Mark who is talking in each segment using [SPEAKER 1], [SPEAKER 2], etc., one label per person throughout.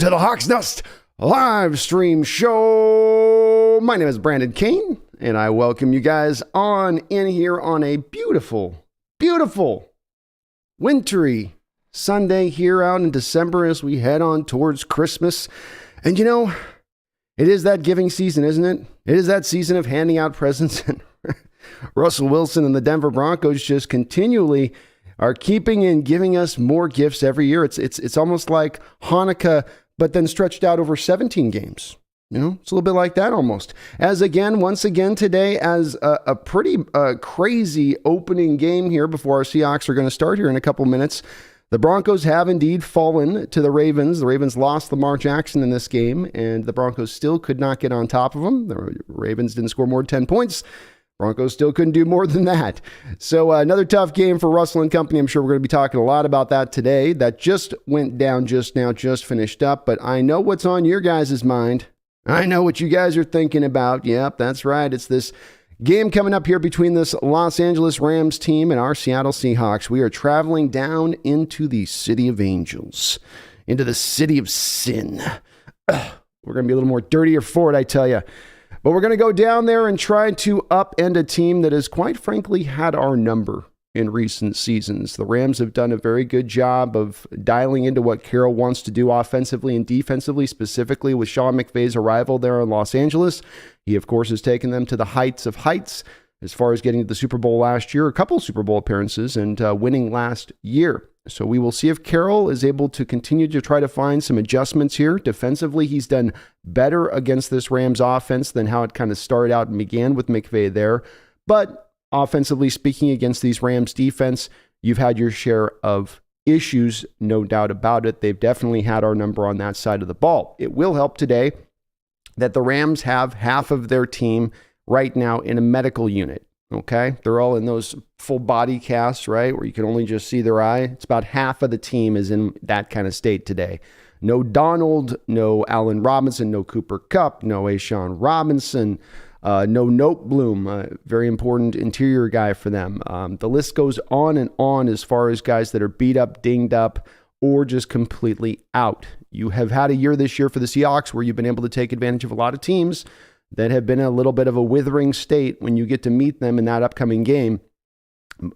[SPEAKER 1] to the Hawks Nest live stream show. My name is Brandon Kane, and I welcome you guys on in here on a beautiful, beautiful, wintry Sunday here out in December as we head on towards Christmas. And you know, it is that giving season, isn't it? It is that season of handing out presents. And Russell Wilson and the Denver Broncos just continually are keeping and giving us more gifts every year. It's almost like Hanukkah, but then stretched out over 17 games. You know, it's a little bit like that almost. Once again today, as a pretty crazy opening game here before our Seahawks are going to start here in a couple minutes. The Broncos have indeed fallen to the Ravens. The Ravens lost Lamar Jackson in this game, and the Broncos still could not get on top of them. The Ravens didn't score more than 10 points. Broncos still couldn't do more than that. So another tough game for Russell and company. I'm sure we're going to be talking a lot about that today. That just went down just now, just finished up. But I know what's on your guys' mind. I know what you guys are thinking about. Yep, that's right. It's this game coming up here between this Los Angeles Rams team and our Seattle Seahawks. We are traveling down into the city of angels, into the city of sin. We're going to be a little more dirtier for it, I tell you. But we're going to go down there and try to upend a team that has quite frankly had our number in recent seasons. The Rams have done a very good job of dialing into what Carroll wants to do offensively and defensively, specifically with Sean McVay's arrival there in Los Angeles. He, of course, has taken them to the heights of heights as far as getting to the Super Bowl last year, a couple Super Bowl appearances, and winning last year. So we will see if Carroll is able to continue to try to find some adjustments here. Defensively, he's done better against this Rams offense than how it kind of started out and began with McVay there. But offensively speaking, against these Rams defense, you've had your share of issues, no doubt about it. They've definitely had our number on that side of the ball. It will help today that the Rams have half of their team right now in a medical unit. Okay, they're all in those full body casts, right, where you can only just see their eye. It's about half of the team is in that kind of state today. No Donald, no Allen Robinson, no Cooper Kupp, no Ashawn Robinson, no Noteboom, very important interior guy for them. The list goes on and on as far as guys that are beat up, dinged up, or just completely out. You have had a year this year for the Seahawks where you've been able to take advantage of a lot of teams that have been in a little bit of a withering state when you get to meet them in that upcoming game.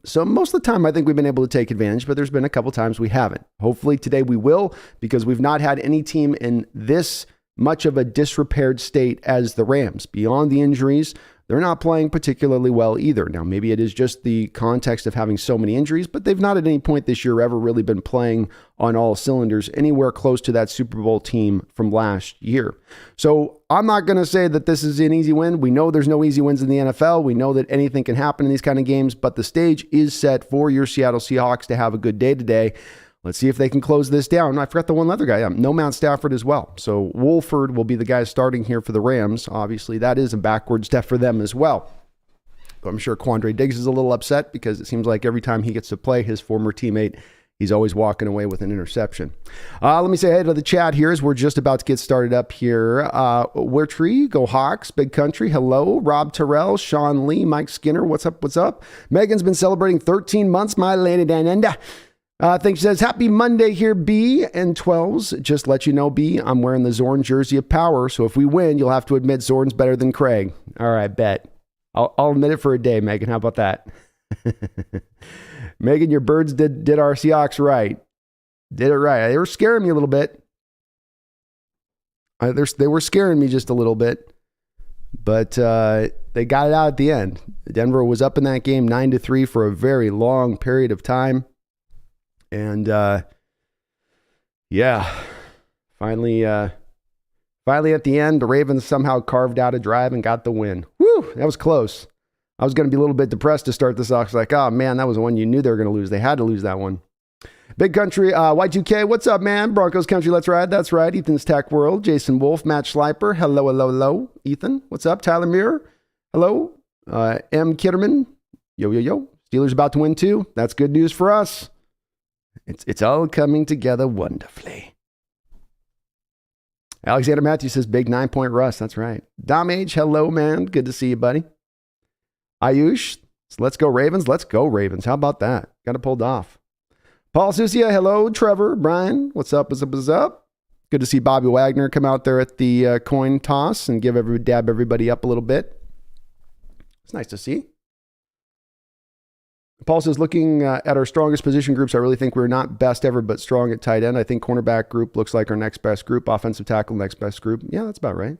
[SPEAKER 1] So most of the time, I think we've been able to take advantage, but there's been a couple times we haven't. Hopefully today we will, because we've not had any team in this much of a disrepaired state as the Rams. Beyond the injuries, they're not playing particularly well either. Now, maybe it is just the context of having so many injuries, but they've not at any point this year ever really been playing on all cylinders anywhere close to that Super Bowl team from last year. So I'm not going to say that this is an easy win. We know there's no easy wins in the NFL. We know that anything can happen in these kind of games, but the stage is set for your Seattle Seahawks to have a good day today. Let's see if they can close this down. I forgot the one other guy. No Mount Stafford as well. So Wolford will be the guy starting here for the Rams. Obviously, that is a backward step for them as well. But I'm sure Quandre Diggs is a little upset because it seems like every time he gets to play his former teammate, he's always walking away with an interception. Let me say hey to the chat here as we're just about to get started up here. Where Tree, Go Hawks, Big Country, hello. Rob Terrell, Sean Lee, Mike Skinner, what's up, what's up? Megan's been celebrating 13 months, my lady Danenda. I think she says, happy Monday here, B and 12s. Just let you know, B, I'm wearing the Zorn jersey of power. So if we win, you'll have to admit Zorn's better than Craig. All right, bet. I'll admit it for a day, Megan. How about that? Megan, your birds did our Seahawks right. Did it right. They were scaring me a little bit. They were scaring me just a little bit. But they got it out at the end. Denver was up in that game 9-3 for a very long period of time. And, finally at the end, the Ravens somehow carved out a drive and got the win. Woo, that was close. I was going to be a little bit depressed to start this off. I was like, oh, man, that was the one you knew they were going to lose. They had to lose that one. Big Country, Y2K, what's up, man? Broncos Country, let's ride. That's right. Ethan's Tech World. Jason Wolf, Matt Schleiper. Hello, hello, hello. Ethan, what's up? Tyler Muir. Hello. M. Kitterman. Yo, yo, yo. Steelers about to win, too. That's good news for us. It's all coming together wonderfully. Alexander Matthews says, big 9-point Russ. That's right. Dom H, hello, man. Good to see you, buddy. Ayush, let's go Ravens. Let's go Ravens. How about that? Got it pulled off. Paul Susia, hello. Trevor, Brian, what's up? What's up? What's up? Good to see Bobby Wagner come out there at the coin toss and dab everybody up a little bit. It's nice to see. Paul says, looking at our strongest position groups, I really think we're not best ever, but strong at tight end. I think cornerback group looks like our next best group. Offensive tackle, next best group. Yeah, that's about right.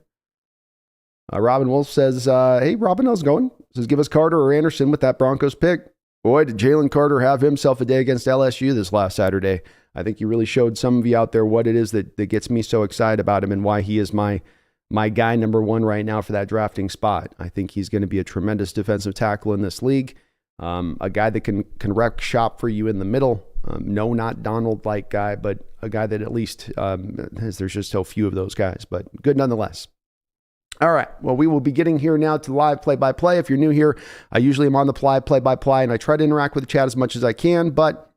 [SPEAKER 1] Robin Wolf says, hey, Robin, how's it going? Says, give us Carter or Anderson with that Broncos pick. Boy, did Jalen Carter have himself a day against LSU this last Saturday. I think he really showed some of you out there what it is that gets me so excited about him and why he is my guy number one right now for that drafting spot. I think he's going to be a tremendous defensive tackle in this league. A guy that can wreck shop for you in the middle. No, not Donald-like guy, but a guy that at least there's just so few of those guys, but good nonetheless. All right. Well, we will be getting here now to live play-by-play. If you're new here, I usually am on the play-by-play, and I try to interact with the chat as much as I can, but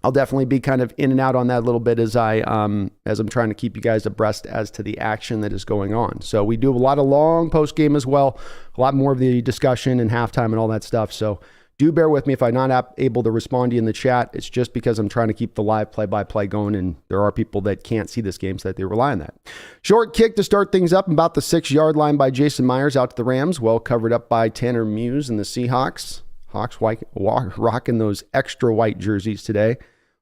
[SPEAKER 1] I'll definitely be kind of in and out on that a little bit as I'm trying to keep you guys abreast as to the action that is going on. So we do a lot of long post-game as well, a lot more of the discussion and halftime and all that stuff. So do bear with me if I'm not able to respond to you in the chat. It's just because I'm trying to keep the live play-by-play going, and there are people that can't see this game, so that they rely on that. Short kick to start things up, about the 6-yard line by Jason Myers out to the Rams, well covered up by Tanner Muse and the Seahawks. Hawks rocking those extra white jerseys today.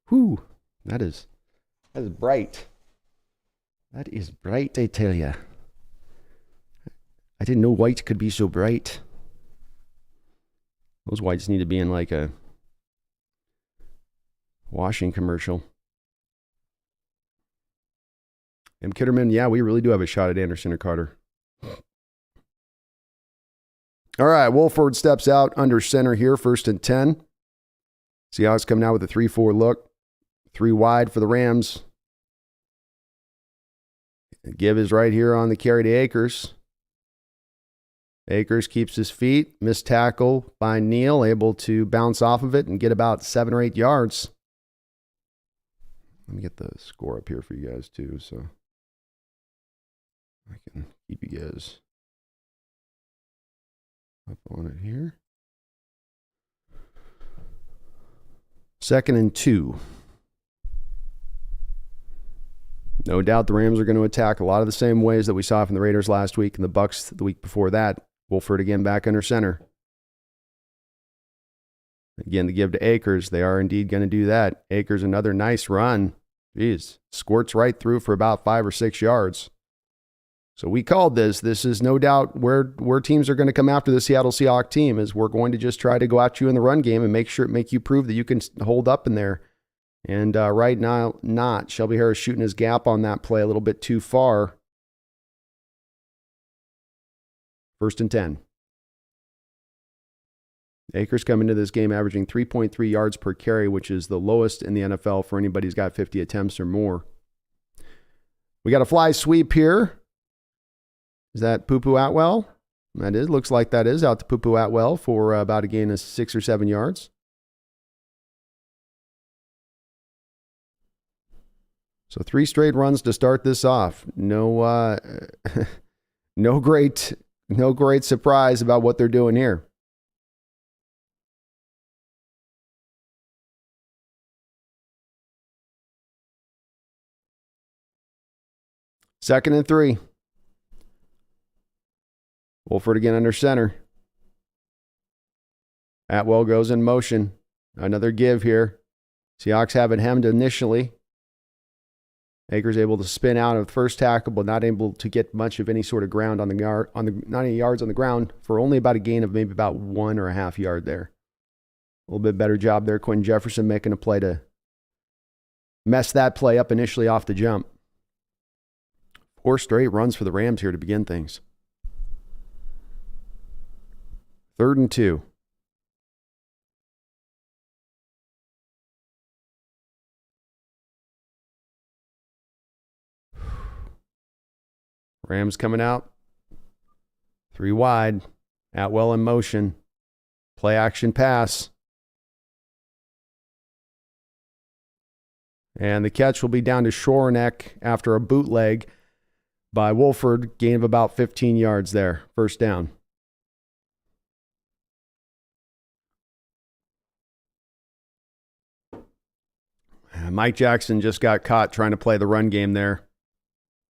[SPEAKER 1] Whew, that is bright. That is bright, I tell you. I didn't know white could be so bright. Those whites need to be in like a washing commercial. M. Kitterman, yeah, we really do have a shot at Anderson or Carter. All right, Wolford steps out under center here, 1st and 10. Seahawks come now with a 3-4 look. 3 wide for the Rams. Give is right here on the carry to Akers. Akers keeps his feet. Missed tackle by Neal, able to bounce off of it and get about 7 or 8 yards. Let me get the score up here for you guys too, so I can keep you guys up on it here. 2nd and 2. No doubt the Rams are going to attack a lot of the same ways that we saw from the Raiders last week and the Bucks the week before that. Wolford again back under center. Again, the give to Akers. They are indeed going to do that. Akers, another nice run. Jeez, squirts right through for about 5 or 6 yards. So we called this. This is no doubt where teams are going to come after the Seattle Seahawks team, is we're going to just try to go at you in the run game and make you prove that you can hold up in there. And right now, not. Shelby Harris shooting his gap on that play a little bit too far. 1st and 10. Akers coming into this game averaging 3.3 yards per carry, which is the lowest in the NFL for anybody who's got 50 attempts or more. We got a fly sweep here. Is that Pupu Atwell? That is. Looks like that is out to Pupu Atwell for about a gain of 6 or 7 yards. So 3 straight runs to start this off. No great surprise about what they're doing here. Second and 3. Wolford again under center. Atwell goes in motion. Another give here. Seahawks have it hemmed initially. Akers able to spin out of the first tackle, but not able to get much of any sort of ground on the yard, not any yards on the ground, for only about a gain of maybe about 1.5 yards there. A little bit better job there. Quentin Jefferson making a play to mess that play up initially off the jump. 4 straight runs for the Rams here to begin things. 3rd and 2. Rams coming out. 3 wide. Atwell in motion. Play action pass. And the catch will be down to Shorneck after a bootleg by Wolford. Gain of about 15 yards there. 1st down. Mike Jackson just got caught trying to play the run game there.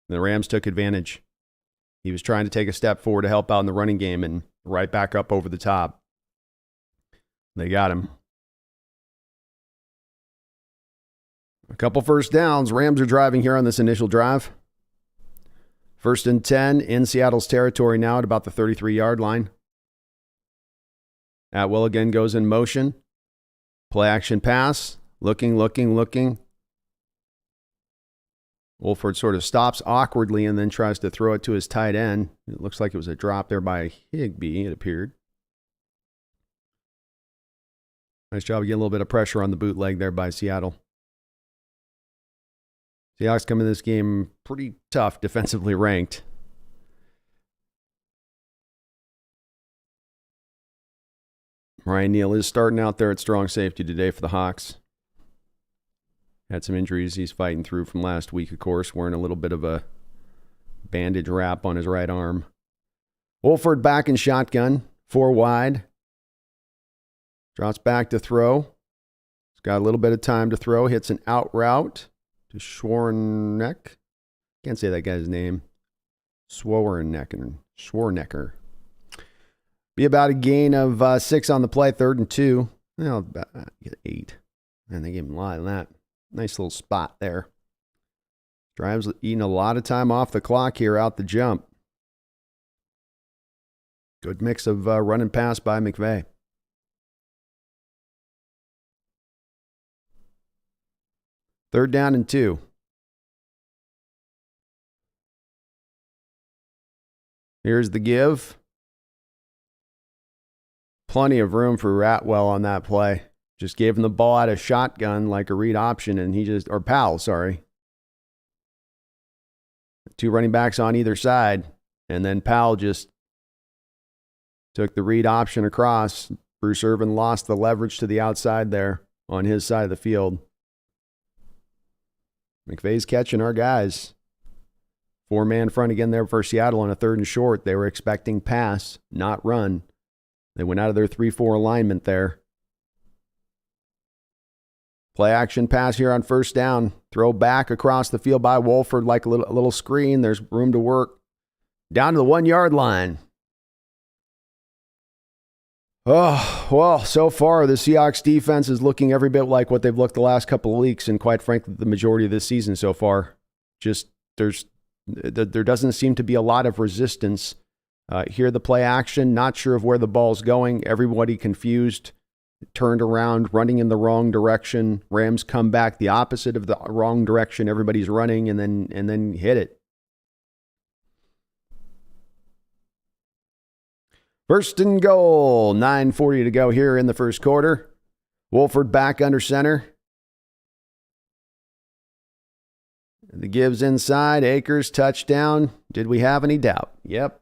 [SPEAKER 1] The Rams took advantage. He was trying to take a step forward to help out in the running game and right back up over the top. They got him. A couple first downs. Rams are driving here on this initial drive. 1st and 10 in Seattle's territory now at about the 33-yard line. Atwell again goes in motion. Play action pass. Looking. Wolford sort of stops awkwardly and then tries to throw it to his tight end. It looks like it was a drop there by Higbee, it appeared. Nice job of getting a little bit of pressure on the bootleg there by Seattle. Seahawks come in this game pretty tough, defensively ranked. Ryan Neal is starting out there at strong safety today for the Hawks. Had some injuries he's fighting through from last week, of course, wearing a little bit of a bandage wrap on his right arm. Wolford back in shotgun, 4 wide. Drops back to throw. He's got a little bit of time to throw. Hits an out route to Schwarneck. Can't say that guy's name. Schwarnecker. Be about a gain of 6 on the play, 3rd and 2. Well, get 8. And they gave him a lot of that. Nice little spot there. Drives eating a lot of time off the clock here out the jump. Good mix of run and pass by McVay. Third down and 2. Here's the give. Plenty of room for Atwell on that play. Just gave him the ball out of shotgun like a read option, and Powell, sorry. 2 running backs on either side, and then Powell just took the read option across. Bruce Irvin lost the leverage to the outside there on his side of the field. McVay's catching our guys. 4-man front again there for Seattle on a 3rd and short. They were expecting pass, not run. They went out of their 3-4 alignment there. Play action pass here on 1st down. Throw back across the field by Wolford like a little screen. There's room to work. Down to the 1-yard line. Oh, well, so far the Seahawks defense is looking every bit like what they've looked the last couple of weeks, and quite frankly, the majority of this season so far. Just there doesn't seem to be a lot of resistance. Here the play action, not sure of where the ball's going. Everybody confused, turned around, running in the wrong direction. Rams come back the opposite of the wrong direction. Everybody's running and then hit it. 1st and goal, 9:40 to go here in the first quarter. Wolford back under center. The gives inside, Akers touchdown. Did we have any doubt? Yep.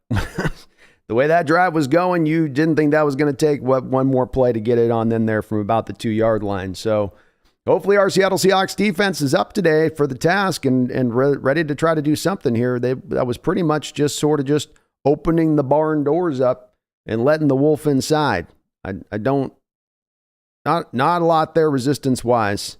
[SPEAKER 1] The way that drive was going, you didn't think that was going to take one more play to get it on in there from about the 2-yard line. So hopefully our Seattle Seahawks defense is up today for the task and ready to try to do something here. That was pretty much just sort of just opening the barn doors up and letting the wolf inside. Not a lot there resistance-wise.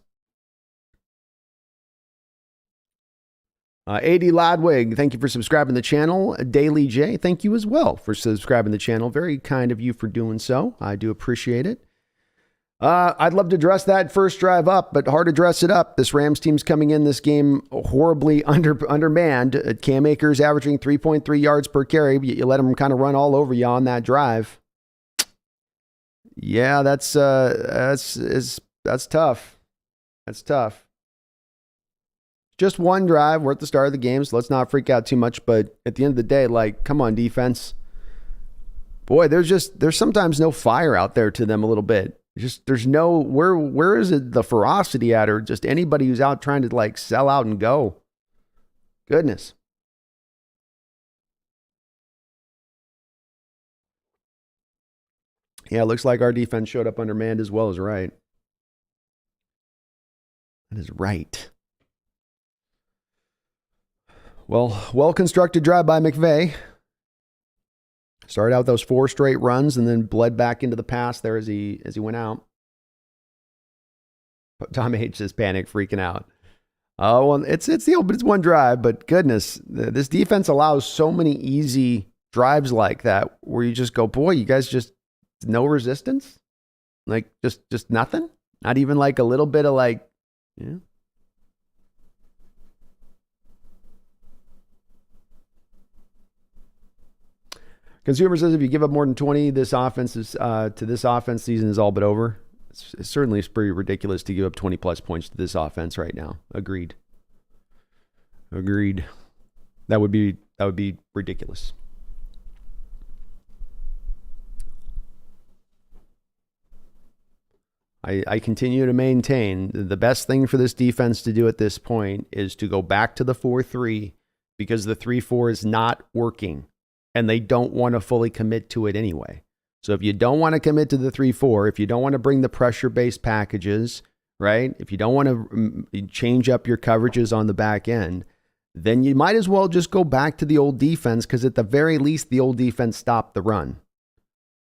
[SPEAKER 1] AD Ladwig, thank you for subscribing to the channel. Daily J, thank you as well for subscribing to the channel. Very kind of you for doing so. I do appreciate it. I'd love to dress that first drive up, but hard to dress it up. This Rams team's coming in this game horribly undermanned. Cam Akers averaging 3.3 yards per carry. You let him kind of run all over you on that drive. Yeah, that's tough. That's tough. Just one drive. We're at the start of the game, so let's not freak out too much. But at the end of the day, like, come on, defense. Boy, there's sometimes no fire out there to them a little bit. There's no, where is it the ferocity at, or just anybody who's out trying to like sell out and go? Goodness. Yeah, it looks like our defense showed up undermanned as well as right. That is right. Well-constructed drive by McVay. Started out with those 4 straight runs and then bled back into the pass there as he went out. Tom H is panic freaking out. Oh, well, it's one drive, but goodness, this defense allows so many easy drives like that where you just go, boy, you guys just no resistance, like just nothing, not even like a little bit of like, yeah. Consumer says if you give up more than 20, this offense is to this offense, season is all but over. It's certainly pretty ridiculous to give up 20 plus points to this offense right now. Agreed. That would be ridiculous. I continue to maintain the best thing for this defense to do at this point is to go back to the 4-3 because the 3-4 is not working and they don't want to fully commit to it anyway. So if you don't want to commit to the 3-4, if you don't want to bring the pressure-based packages, right? If you don't want to change up your coverages on the back end, then you might as well just go back to the old defense because at the very least, the old defense stopped the run.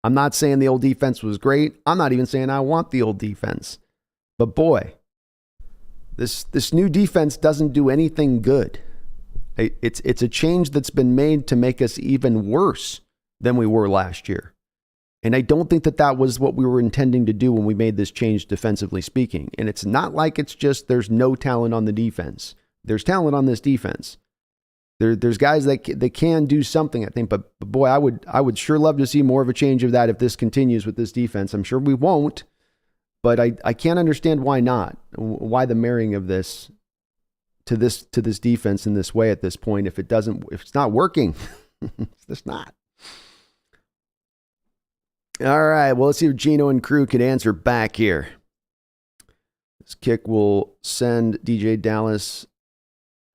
[SPEAKER 1] I'm not saying the old defense was great. I'm not even saying I want the old defense. But boy, this new defense doesn't do anything good. It's a change that's been made to make us even worse than we were last year. And I don't think that was what we were intending to do when we made this change defensively speaking. And it's not like it's just there's no talent on the defense. There's talent on this defense. There's guys that can do something, I think. But boy, I would sure love to see more of a change of that if this continues with this defense. I'm sure we won't, but I can't understand why not. Why the marrying of this to this defense in this way at this point if it's not working. It's just not. All right, well, let's see if Gino and crew can answer back here. This kick will send DJ Dallas.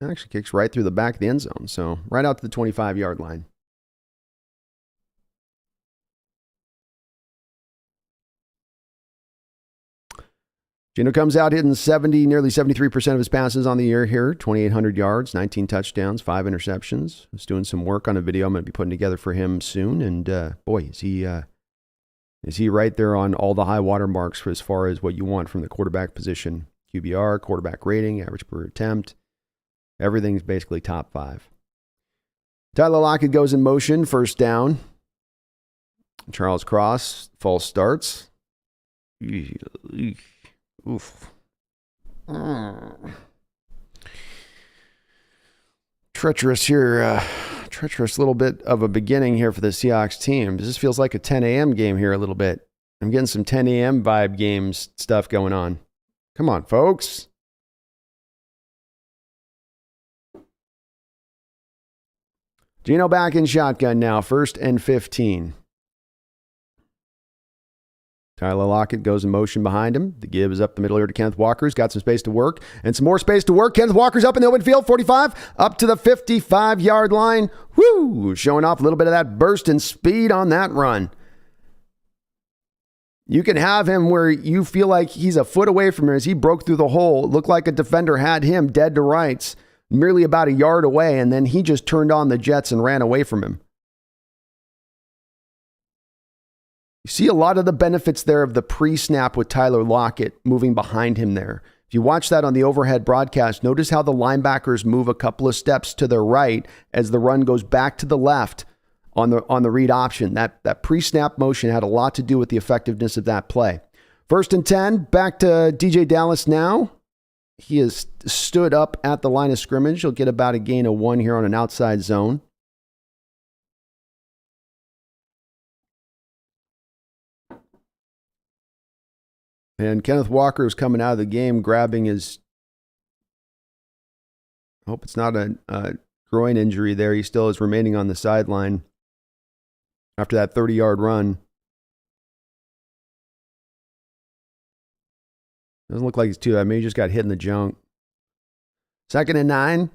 [SPEAKER 1] It actually kicks right through the back of the end zone, so right out to the 25-yard line. Gino comes out hitting nearly 73% of his passes on the year here, 2,800 yards, 19 touchdowns, 5 interceptions. He's doing some work on a video I'm going to be putting together for him soon, and boy, is he right there on all the high water marks for as far as what you want from the quarterback position. QBR, quarterback rating, average per attempt. Everything's basically top 5. Tyler Lockett goes in motion, first down. Charles Cross, false starts. Oof. Treacherous here. Treacherous little bit of a beginning here for the Seahawks team. This feels like a 10 a.m. game here a little bit. I'm getting some 10 a.m. vibe games stuff going on. Come on, folks. Gino back in shotgun now, 1st and 15. Tyler Lockett goes in motion behind him. The give is up the middle here to Kenneth Walker. He's got some space to work and some more space to work. Kenneth Walker's up in the open field, 45, up to the 55-yard line. Woo! Showing off a little bit of that burst and speed on that run. You can have him where you feel like he's a foot away from him as he broke through the hole. It looked like a defender had him dead to rights, merely about a yard away, and then he just turned on the jets and ran away from him. You see a lot of the benefits there of the pre-snap with Tyler Lockett moving behind him there. If you watch that on the overhead broadcast, notice how the linebackers move a couple of steps to their right as the run goes back to the left on the read option. That pre-snap motion had a lot to do with the effectiveness of that play. 1st and 10, back to DJ Dallas now. He has stood up at the line of scrimmage. He'll get about a gain of 1 here on an outside zone. And Kenneth Walker is coming out of the game grabbing his, I hope it's not a groin injury there. He still is remaining on the sideline after that 30-yard run. Doesn't look like he's too bad. Maybe he just got hit in the junk. 2nd and 9.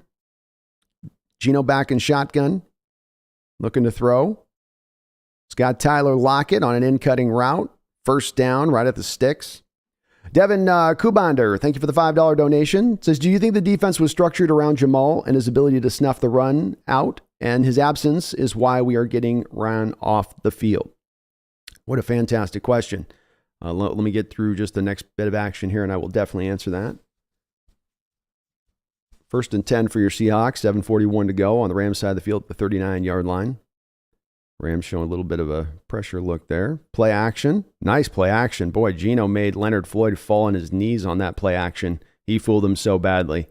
[SPEAKER 1] Gino back in shotgun. Looking to throw. It's got Tyler Lockett on an in-cutting route. 1st down right at the sticks. Devin Kubander, thank you for the $5 donation. Says, do you think the defense was structured around Jamal and his ability to snuff the run out, and his absence is why we are getting run off the field? What a fantastic question. Let me get through just the next bit of action here, and I will definitely answer that. First and 10 for your Seahawks, 7:41 to go on the Rams side of the field at the 39-yard line. Rams showing a little bit of a pressure look there. Play action. Nice play action. Boy, Geno made Leonard Floyd fall on his knees on that play action. He fooled him so badly.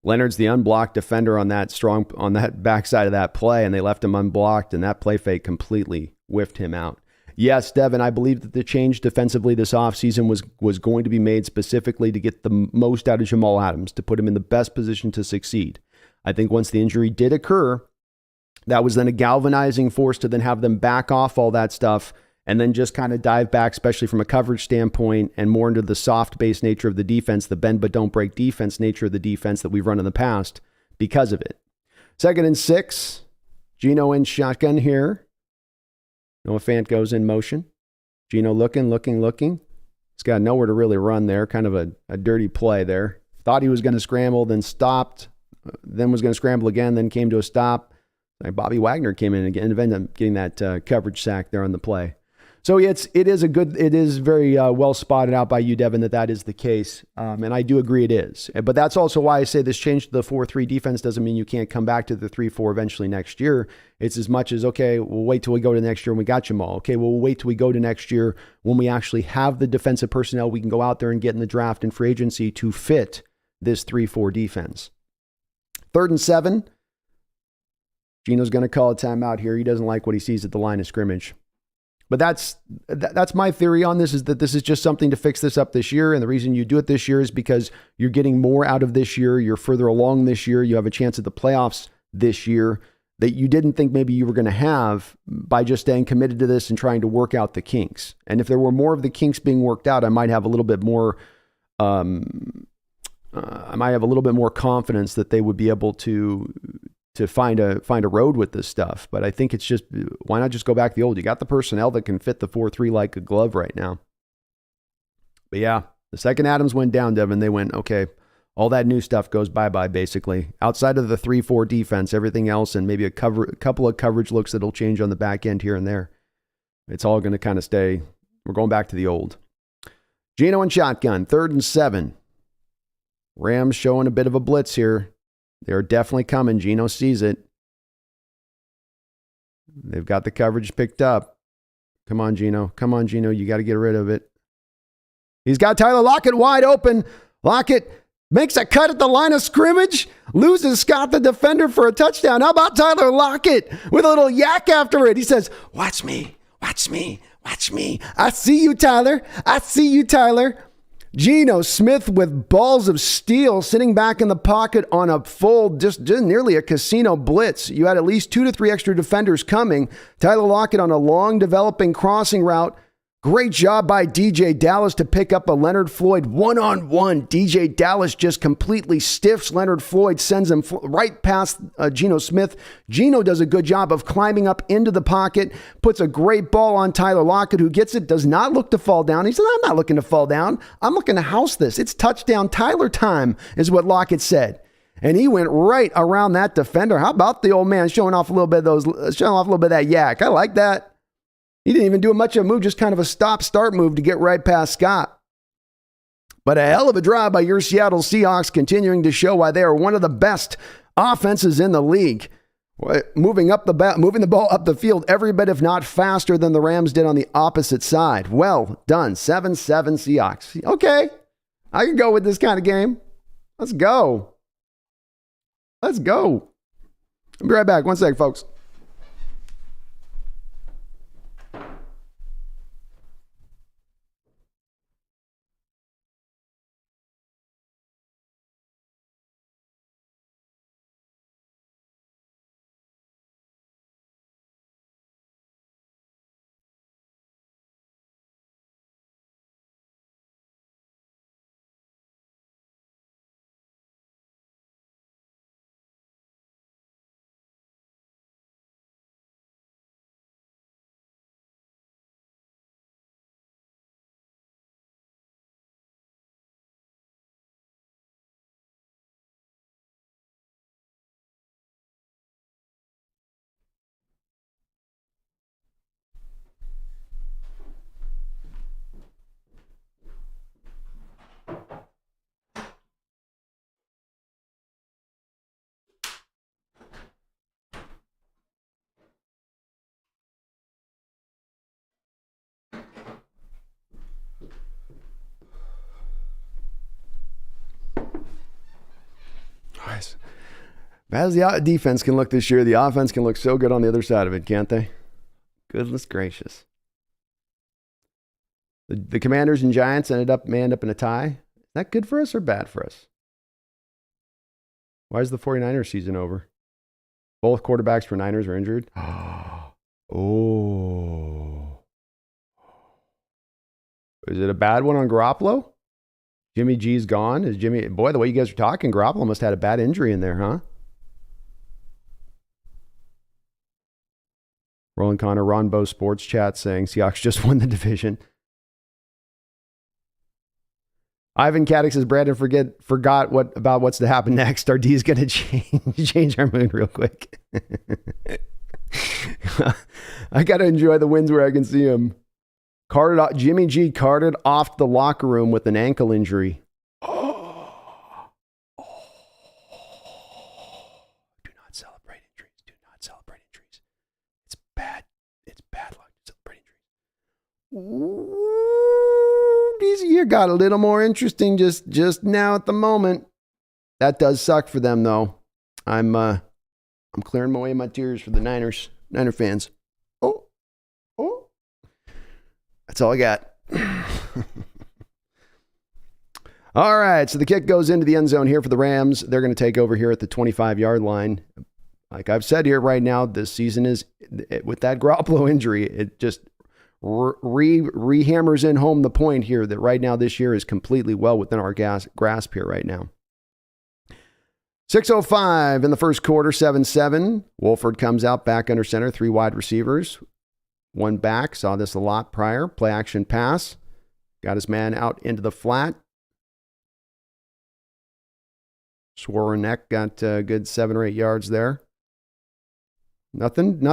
[SPEAKER 1] Leonard's the unblocked defender on that backside of that play, and they left him unblocked, and that play fake completely whiffed him out. Yes, Devin, I believe that the change defensively this offseason was going to be made specifically to get the most out of Jamal Adams, to put him in the best position to succeed. I think once the injury did occur, that was then a galvanizing force to then have them back off all that stuff and then just kind of dive back, especially from a coverage standpoint and more into the soft-based nature of the defense, the bend but don't break defense nature of the defense that we've run in the past because of it. 2nd and 6, Geno in shotgun here. Noah Fant goes in motion. Geno looking. He's got nowhere to really run there. Kind of a dirty play there. Thought he was going to scramble, then stopped, then was going to scramble again, then came to a stop. Bobby Wagner came in again and ended up getting that coverage sack there on the play. So it is very well spotted out by you, Devin, that is the case. And I do agree it is. But that's also why I say this change to the 4-3 defense doesn't mean you can't come back to the 3-4 eventually next year. It's as much as, okay, we'll wait till we go to next year and we got Jamal. Okay, we'll wait till we go to next year when we actually have the defensive personnel we can go out there and get in the draft and free agency to fit this 3-4 defense. 3rd and 7. Geno's going to call a timeout here. He doesn't like what he sees at the line of scrimmage. But that's my theory on this, is that this is just something to fix this up this year. And the reason you do it this year is because you're getting more out of this year. You're further along this year. You have a chance at the playoffs this year that you didn't think maybe you were going to have by just staying committed to this and trying to work out the kinks. And if there were more of the kinks being worked out, I might have a little bit more confidence that they would be able to find a road with this stuff. But I think it's just, why not just go back to the old? You got the personnel that can fit the 4-3 like a glove right now. But yeah, the second Adams went down, Devin, they went, okay, all that new stuff goes bye-bye, basically. Outside of the 3-4 defense, everything else, and maybe a couple of coverage looks that'll change on the back end here and there. It's all going to kind of stay. We're going back to the old. Geno and shotgun, 3rd and 7. Rams showing a bit of a blitz here. They're definitely coming. Geno sees it. They've got the coverage picked up. Come on, Geno. You got to get rid of it. He's got Tyler Lockett wide open. Lockett makes a cut at the line of scrimmage. Loses Scott, the defender, for a touchdown. How about Tyler Lockett with a little yak after it? He says, watch me. I see you, Tyler. Geno Smith with balls of steel sitting back in the pocket on a full, just nearly a casino blitz. You had at least 2 to 3 extra defenders coming. Tyler Lockett on a long developing crossing route. Great job by DJ Dallas to pick up a Leonard Floyd one-on-one. DJ Dallas just completely stiffs Leonard Floyd, sends him right past Geno Smith. Geno does a good job of climbing up into the pocket, puts a great ball on Tyler Lockett, who gets it, does not look to fall down. He says, I'm not looking to fall down. I'm looking to house this. It's touchdown Tyler time, is what Lockett said. And he went right around that defender. How about the old man showing off a little bit of that yak? I like that. He didn't even do much of a move, just kind of a stop-start move to get right past Scott. But a hell of a drive by your Seattle Seahawks, continuing to show why they are one of the best offenses in the league. Moving the ball up the field every bit, if not faster, than the Rams did on the opposite side. Well done. 7-7 Seahawks. Okay, I can go with this kind of game. Let's go. I'll be right back. One sec, folks. As the defense can look this year, the offense can look so good on the other side of it, can't they? Goodness gracious. The Commanders and Giants may end up in a tie. Is that good for us or bad for us? Why is the 49ers season over? Both quarterbacks for Niners are injured. Oh. Is it a bad one on Garoppolo? Jimmy G's gone? Boy, the way you guys are talking, Garoppolo must have had a bad injury in there, huh? Roland Connor, Ron Bow Sports Chat saying Seahawks just won the division. Ivan Caddick says, Brandon forgot what's to happen next. Our D is going to change our mood real quick. I got to enjoy the wins where I can see him. Jimmy G carted off the locker room with an ankle injury. Do not celebrate injuries. Do not celebrate injuries. It's bad. It's bad luck to celebrate injuries. This year got a little more interesting just now at the moment. That does suck for them, though. I'm clearing away my tears for the Niner fans. Oh. That's all I got. All right, so the kick goes into the end zone here for the Rams. They're going to take over here at the 25-yard line. Like I've said here right now, this season is, with that Garoppolo injury, it just re-hammers in home the point here that right now this year is completely well within our grasp here right now. 6:05 in the first quarter, 7-7. Wolford comes out back under center, 3 wide receivers. 1 back, saw this a lot prior. Play action pass. Got his man out into the flat. Swareneck got a good 7 or 8 yards there. Nothing.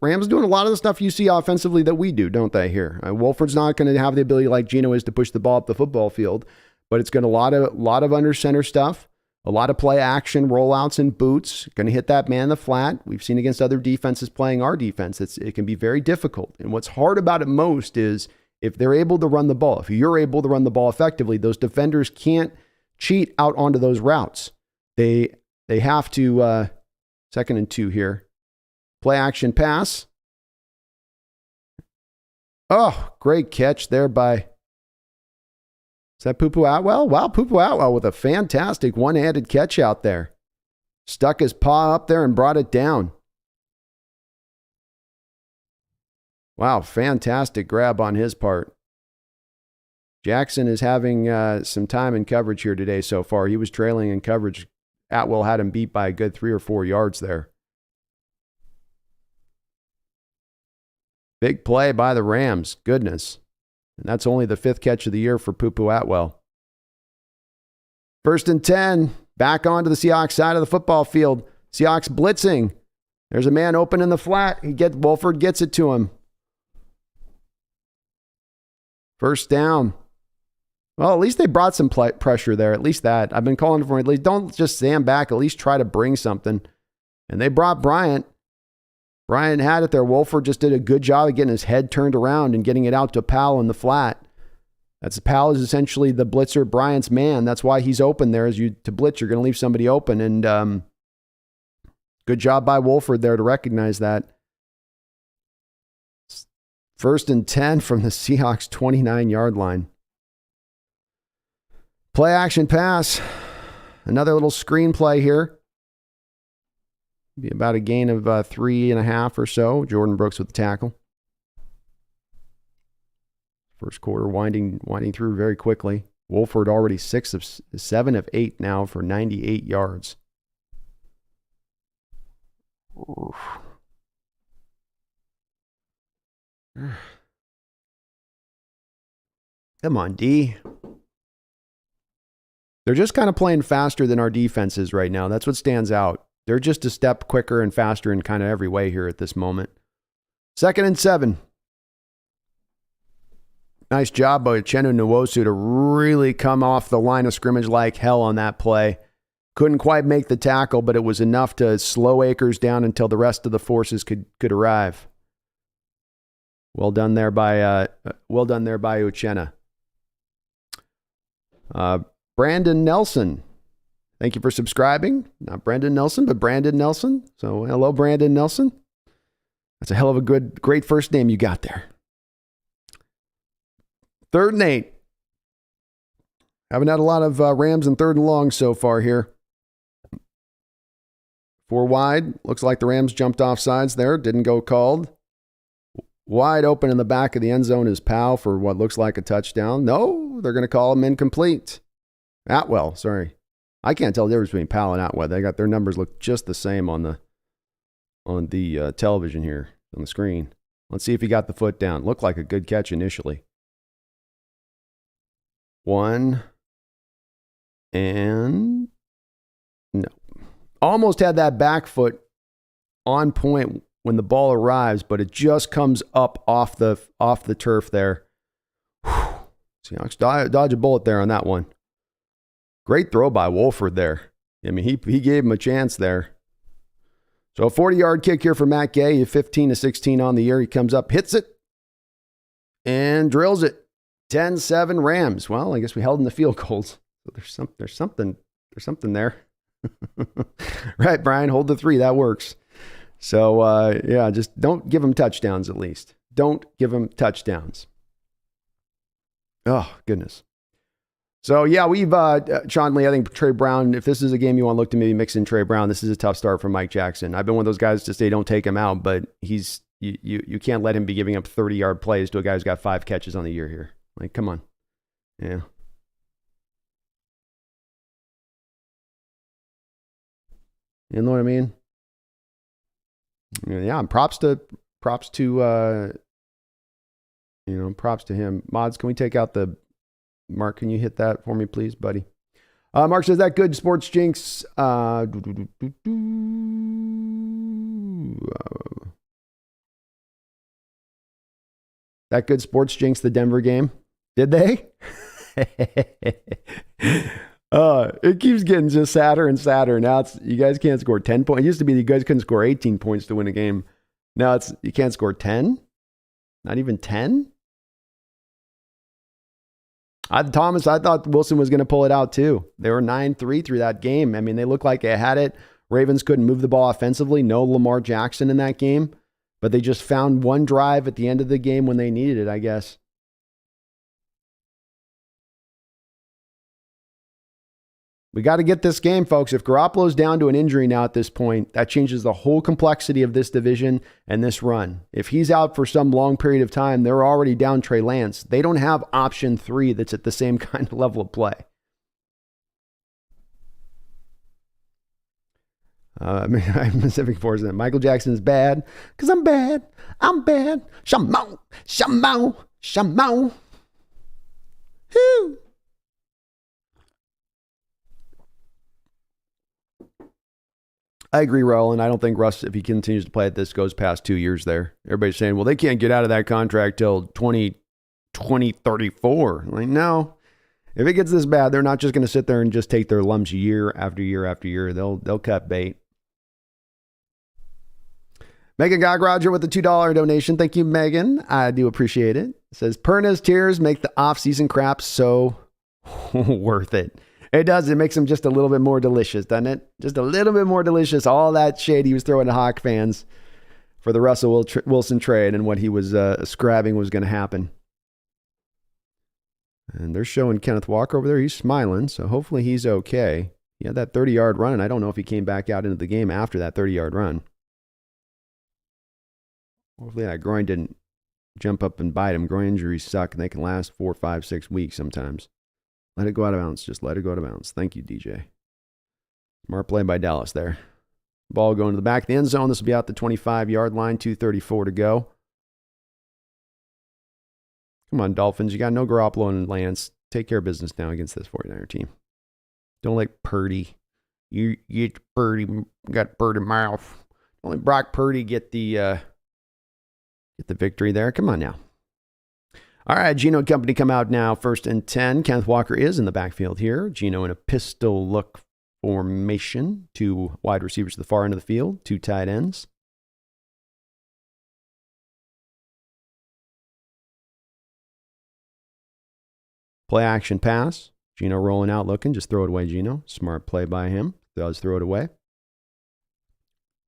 [SPEAKER 1] Rams doing a lot of the stuff you see offensively that we do, don't they, here? Wolford's not going to have the ability like Geno is to push the ball up the football field, but it's got a lot of under center stuff, a lot of play action, rollouts and boots. Going to hit that man in the flat. We've seen against other defenses playing our defense. It can be very difficult. And what's hard about it most is if they're able to run the ball. If you're able to run the ball effectively, those defenders can't cheat out onto those routes. They have to, 2nd and 2 here. Play action pass. Oh, great catch there by, is that Pupu Atwell? Wow, Pupu Atwell with a fantastic one-handed catch out there. Stuck his paw up there and brought it down. Wow, fantastic grab on his part. Jackson is having some time in coverage here today so far. He was trailing in coverage. Atwell had him beat by a good 3 or 4 yards there. Big play by the Rams. Goodness. And that's only the 5th catch of the year for Pupu Atwell. 1st and 10. Back onto the Seahawks side of the football field. Seahawks blitzing. There's a man open in the flat. Wolford gets it to him. 1st down. Well, at least they brought some pressure there. At least that. I've been calling for at least don't just stand back. At least try to bring something. And they brought Bryant. Bryant had it there. Wolford just did a good job of getting his head turned around and getting it out to Powell in the flat. Powell is essentially the blitzer, Bryant's man. That's why he's open there. To blitz, you're going to leave somebody open. And good job by Wolford there to recognize that. 1st and 10 from the Seahawks 29-yard line. Play action pass. Another little screen play here. Be about a gain of 3.5 or so. Jordan Brooks with the tackle. First quarter winding through very quickly. Wolford already 7 of 8 now for 98 yards. Oof. Come on, D. They're just kind of playing faster than our defense is right now. That's what stands out. They're just a step quicker and faster in kind of every way here at this moment. 2nd and 7. Nice job by Uchenna Nwosu to really come off the line of scrimmage like hell on that play. Couldn't quite make the tackle, but it was enough to slow Akers down until the rest of the forces could arrive. Well done there by Uchenna. Brandon Nelson. Thank you for subscribing. Not Brandon Nelson, but Brandon Nelson. So hello, Brandon Nelson. That's a hell of a great first name you got there. 3rd and 8. Haven't had a lot of Rams in 3rd and long so far here. 4 wide. Looks like the Rams jumped off sides there. Didn't go called. Wide open in the back of the end zone is Powell for what looks like a touchdown. No, they're going to call him incomplete. Atwell, sorry. I can't tell the difference between Powell and Atwell. They got their numbers look just the same on the television here on the screen. Let's see if he got the foot down. Looked like a good catch initially. 1 and no. Almost had that back foot on point when the ball arrives, but it just comes up off the turf there. Whew. Seahawks dodge a bullet there on that one. Great throw by Wolford there. I mean, he gave him a chance there. So a 40-yard kick here for Matt Gay. 15-16 on the year. He comes up, hits it, and drills it. 10-7 Rams. Well, I guess we held in the field goals. So there's something there. Right, Brian, hold the 3. That works. So, yeah, just don't give them touchdowns at least. Don't give them touchdowns. Oh, goodness. So, yeah, we've, Sean Lee, I think Trey Brown, if this is a game you want to look to maybe mix in Trey Brown, this is a tough start for Mike Jackson. I've been one of those guys to say don't take him out, but you can't let him be giving up 30-yard plays to a guy who's got 5 catches on the year here. Like, come on. Yeah. You know what I mean? Yeah, and props to him. Mods, can we take out the Mark? Can you hit that for me, please, buddy? Mark says that good sports jinx. That good sports jinx the Denver game. Did they? It keeps getting just sadder and sadder. Now you guys can't score 10 points. It used to be you guys couldn't score 18 points to win a game. Now you can't score 10? Not even 10? Thomas, I thought Wilson was going to pull it out too. They were 9-3 through that game. I mean, they looked like they had it. Ravens couldn't move the ball offensively. No Lamar Jackson in that game. But they just found one drive at the end of the game when they needed it, I guess. We got to get this game, folks. If Garoppolo's down to an injury now at this point, that changes the whole complexity of this division and this run. If he's out for some long period of time, they're already down Trey Lance. They don't have option 3 that's at the same kind of level of play. I'm Pacific Force. Michael Jackson is bad because I'm bad. I'm bad. Shamon. Shamon. Shamon. Whoo. I agree, Roland. I don't think Russ, if he continues to play at this, goes past 2 years there. Everybody's saying, well, they can't get out of that contract till 2034. Like, no. If it gets this bad, they're not just going to sit there and just take their lumps year after year after year. They'll cut bait. Megan Gog-Roger with the $2 donation. Thank you, Megan. I do appreciate it. It says, Perna's tears make the off-season crap so worth it. It does. It makes them just a little bit more delicious, doesn't it? Just a little bit more delicious. All that shade he was throwing to Hawk fans for the Russell Wilson trade and what he was ascribing was going to happen. And they're showing Kenneth Walker over there. He's smiling, so hopefully he's okay. He had that 30-yard run, and I don't know if he came back out into the game after that 30-yard run. Hopefully that groin didn't jump up and bite him. Groin injuries suck, and they can last 4, 5, 6 weeks sometimes. Let it go out of bounds. Just let it go out of bounds. Thank you, DJ. Smart play by Dallas there. Ball going to the back of the end zone. This will be out the 25-yard line. 2:34 to go. Come on, Dolphins. You got no Garoppolo and Lance. Take care of business now against this 49er team. Don't let Purdy. You get Purdy. Got Purdy mouth. Only Brock Purdy get the victory there. Come on now. All right, Gino and company come out now. 1st and 10. Kenneth Walker is in the backfield here. Gino in a pistol look formation. 2 wide receivers to the far end of the field. 2 tight ends. Play action pass. Gino rolling out looking. Just throw it away, Gino. Smart play by him. Does throw it away.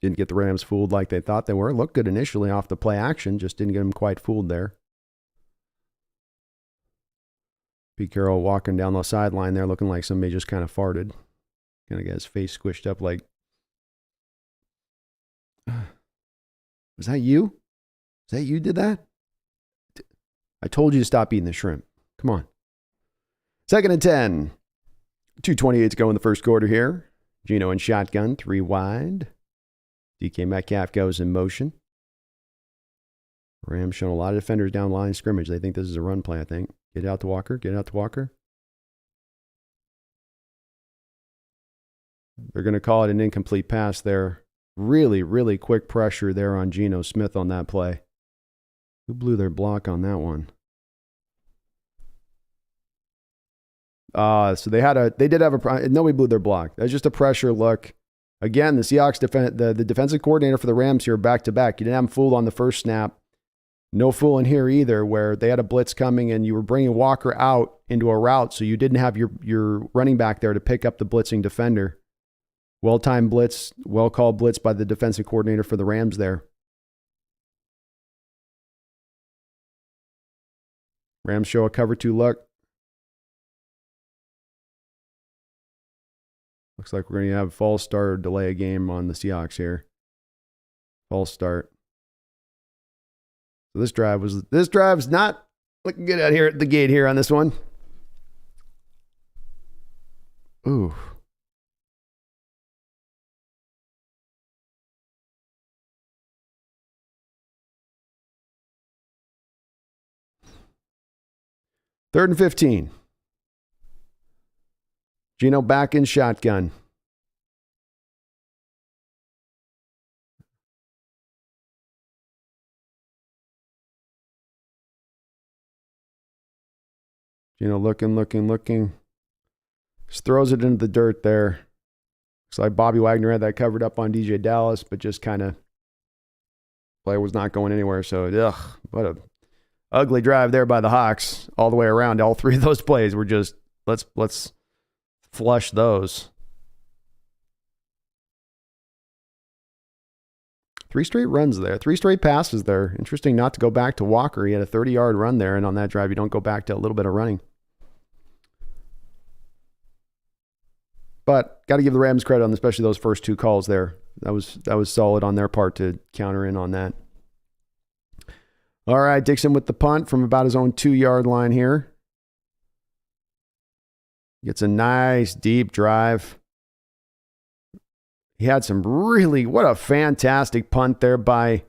[SPEAKER 1] Didn't get the Rams fooled like they thought they were. Looked good initially off the play action. Just didn't get them quite fooled there. Pete Carroll walking down the sideline there looking like somebody just kind of farted. Kind of got his face squished up like, was that you? Is that you did that? I told you to stop eating the shrimp. Come on. 2nd and 10. 2:28 to go in the first quarter here. Gino in shotgun, 3 wide. DK Metcalf goes in motion. Rams showing a lot of defenders down line of scrimmage. They think this is a run play, I think. Get out to Walker. Get out to Walker. They're going to call it an incomplete pass there. Really, really quick pressure there on Geno Smith on that play. Who blew their block on that one? So they did have nobody blew their block. That's just a pressure look. Again, the Seahawks the defensive coordinator for the Rams here back to back. You didn't have them fooled on the first snap. No fooling here either, where they had a blitz coming and you were bringing Walker out into a route, so you didn't have your running back there to pick up the blitzing defender. Well-timed blitz, well-called blitz by the defensive coordinator for the Rams there. Rams show a cover 2 look. Looks like we're going to have a false start or delay a game on the Seahawks here. False start. So this drive's not looking good out here at the gate here on this one. Ooh. Third and 15. Gino back in shotgun. Gino looking. Just throws it into the dirt there. Looks like Bobby Wagner had that covered up on DJ Dallas, but just kind of play was not going anywhere. So, what a ugly drive there by the Hawks all the way around. All 3 of those plays were just, let's flush those. 3 straight runs there. 3 straight passes there. Interesting not to go back to Walker. He had a 30-yard run there, and on that drive, you don't go back to a little bit of running. But got to give the Rams credit on especially those first 2 calls there. That was solid on their part to counter in on that. All right, Dixon with the punt from about his own 2-yard line here. Gets a nice deep drive. He had what a fantastic punt there by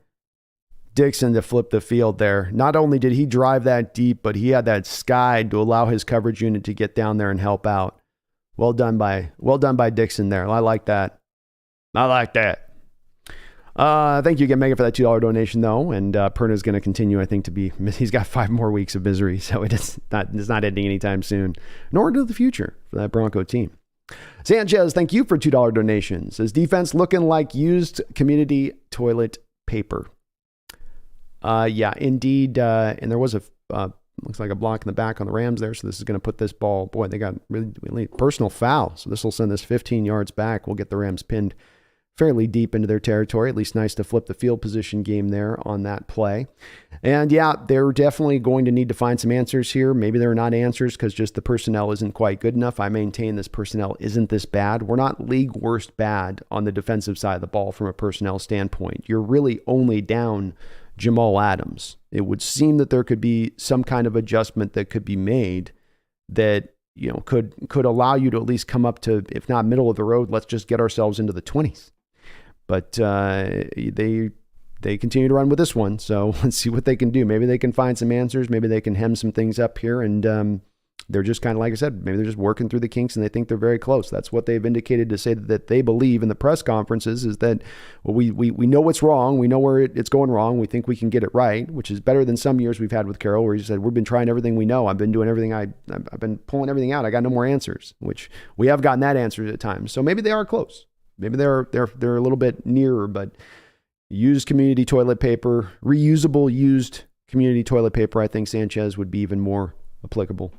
[SPEAKER 1] Dixon to flip the field there. Not only did he drive that deep, but he had that skide to allow his coverage unit to get down there and help out. Well done by Dixon there. I like that. Thank you again, Megan, for that $2 donation, though. And Perna's going to continue, I think, he's got 5 more weeks of misery, so it's not ending anytime soon, nor into the future for that Bronco team. Sanchez, thank you for $2 donations. His defense looking like used community toilet paper. Yeah, indeed. And there was looks like a block in the back on the Rams there, so this is going to put this ball, boy, they got really personal foul, so this will send this 15 yards back. We'll get the Rams pinned fairly deep into their territory. At least nice to flip the field position game there on that play. And yeah, they're definitely going to need to find some answers here. Maybe they're not answers because just the personnel isn't quite good enough. I maintain this personnel isn't this bad. We're not league worst bad on the defensive side of the ball from a personnel standpoint. You're really only down Jamal Adams. It would seem that there could be some kind of adjustment that could be made that, you know, could allow you to at least come up to, if not middle of the road, let's just get ourselves into the 20s. But they continue to run with this one, so let's see what they can do. Maybe they can find some answers. Maybe they can hem some things up here, and they're just kind of, like I said, maybe they're just working through the kinks, and they think they're very close. That's what they've indicated to say that they believe in the press conferences is that, well, we know what's wrong. We know where it's going wrong. We think we can get it right, which is better than some years we've had with Carroll, where he said, we've been trying everything we know. I've been doing everything. I've been pulling everything out. I got no more answers, which we have gotten that answer at times. So maybe they are close. Maybe they're a little bit nearer, but used community toilet paper, reusable used community toilet paper, I think Sanchez would be even more applicable.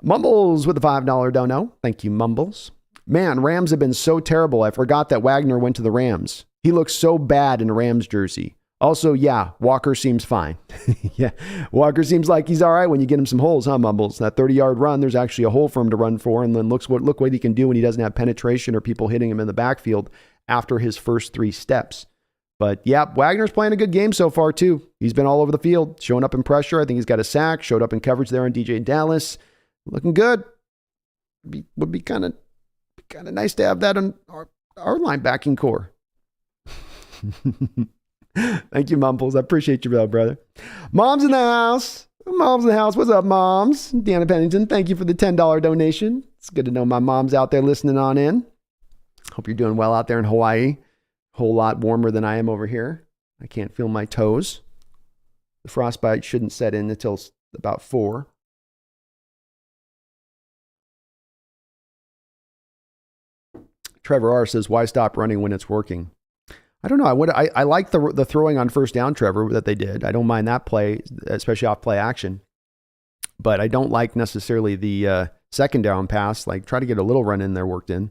[SPEAKER 1] Mumbles with a $5 dono. Thank you, Mumbles. Man, Rams have been so terrible. I forgot that Wagner went to the Rams. He looks so bad in a Rams jersey. Also, yeah, Walker seems fine. Yeah, Walker seems like he's all right when you get him some holes, huh, Mumbles? That 30-yard run, there's actually a hole for him to run for, and then look what he can do when he doesn't have penetration or people hitting him in the backfield after his first 3 steps. But yeah, Wagner's playing a good game so far too. He's been all over the field, showing up in pressure. I think he's got a sack, showed up in coverage there on DJ Dallas. Looking good. Would be kind of nice to have that on our linebacking core. Thank you, Mumbles. I appreciate you, brother. Mom's in the house. Mom's in the house. What's up, Moms? Deanna Pennington, thank you for the $10 donation. It's good to know my mom's out there listening on in. Hope you're doing well out there in Hawaii. Whole lot warmer than I am over here. I can't feel my toes. The frostbite shouldn't set in until about 4. Trevor R says, why stop running when it's working? I don't know. I like the throwing on first down, Trevor, that they did. I don't mind that play, especially off play action. But I don't like necessarily the second down pass. Like, try to get a little run in there worked in.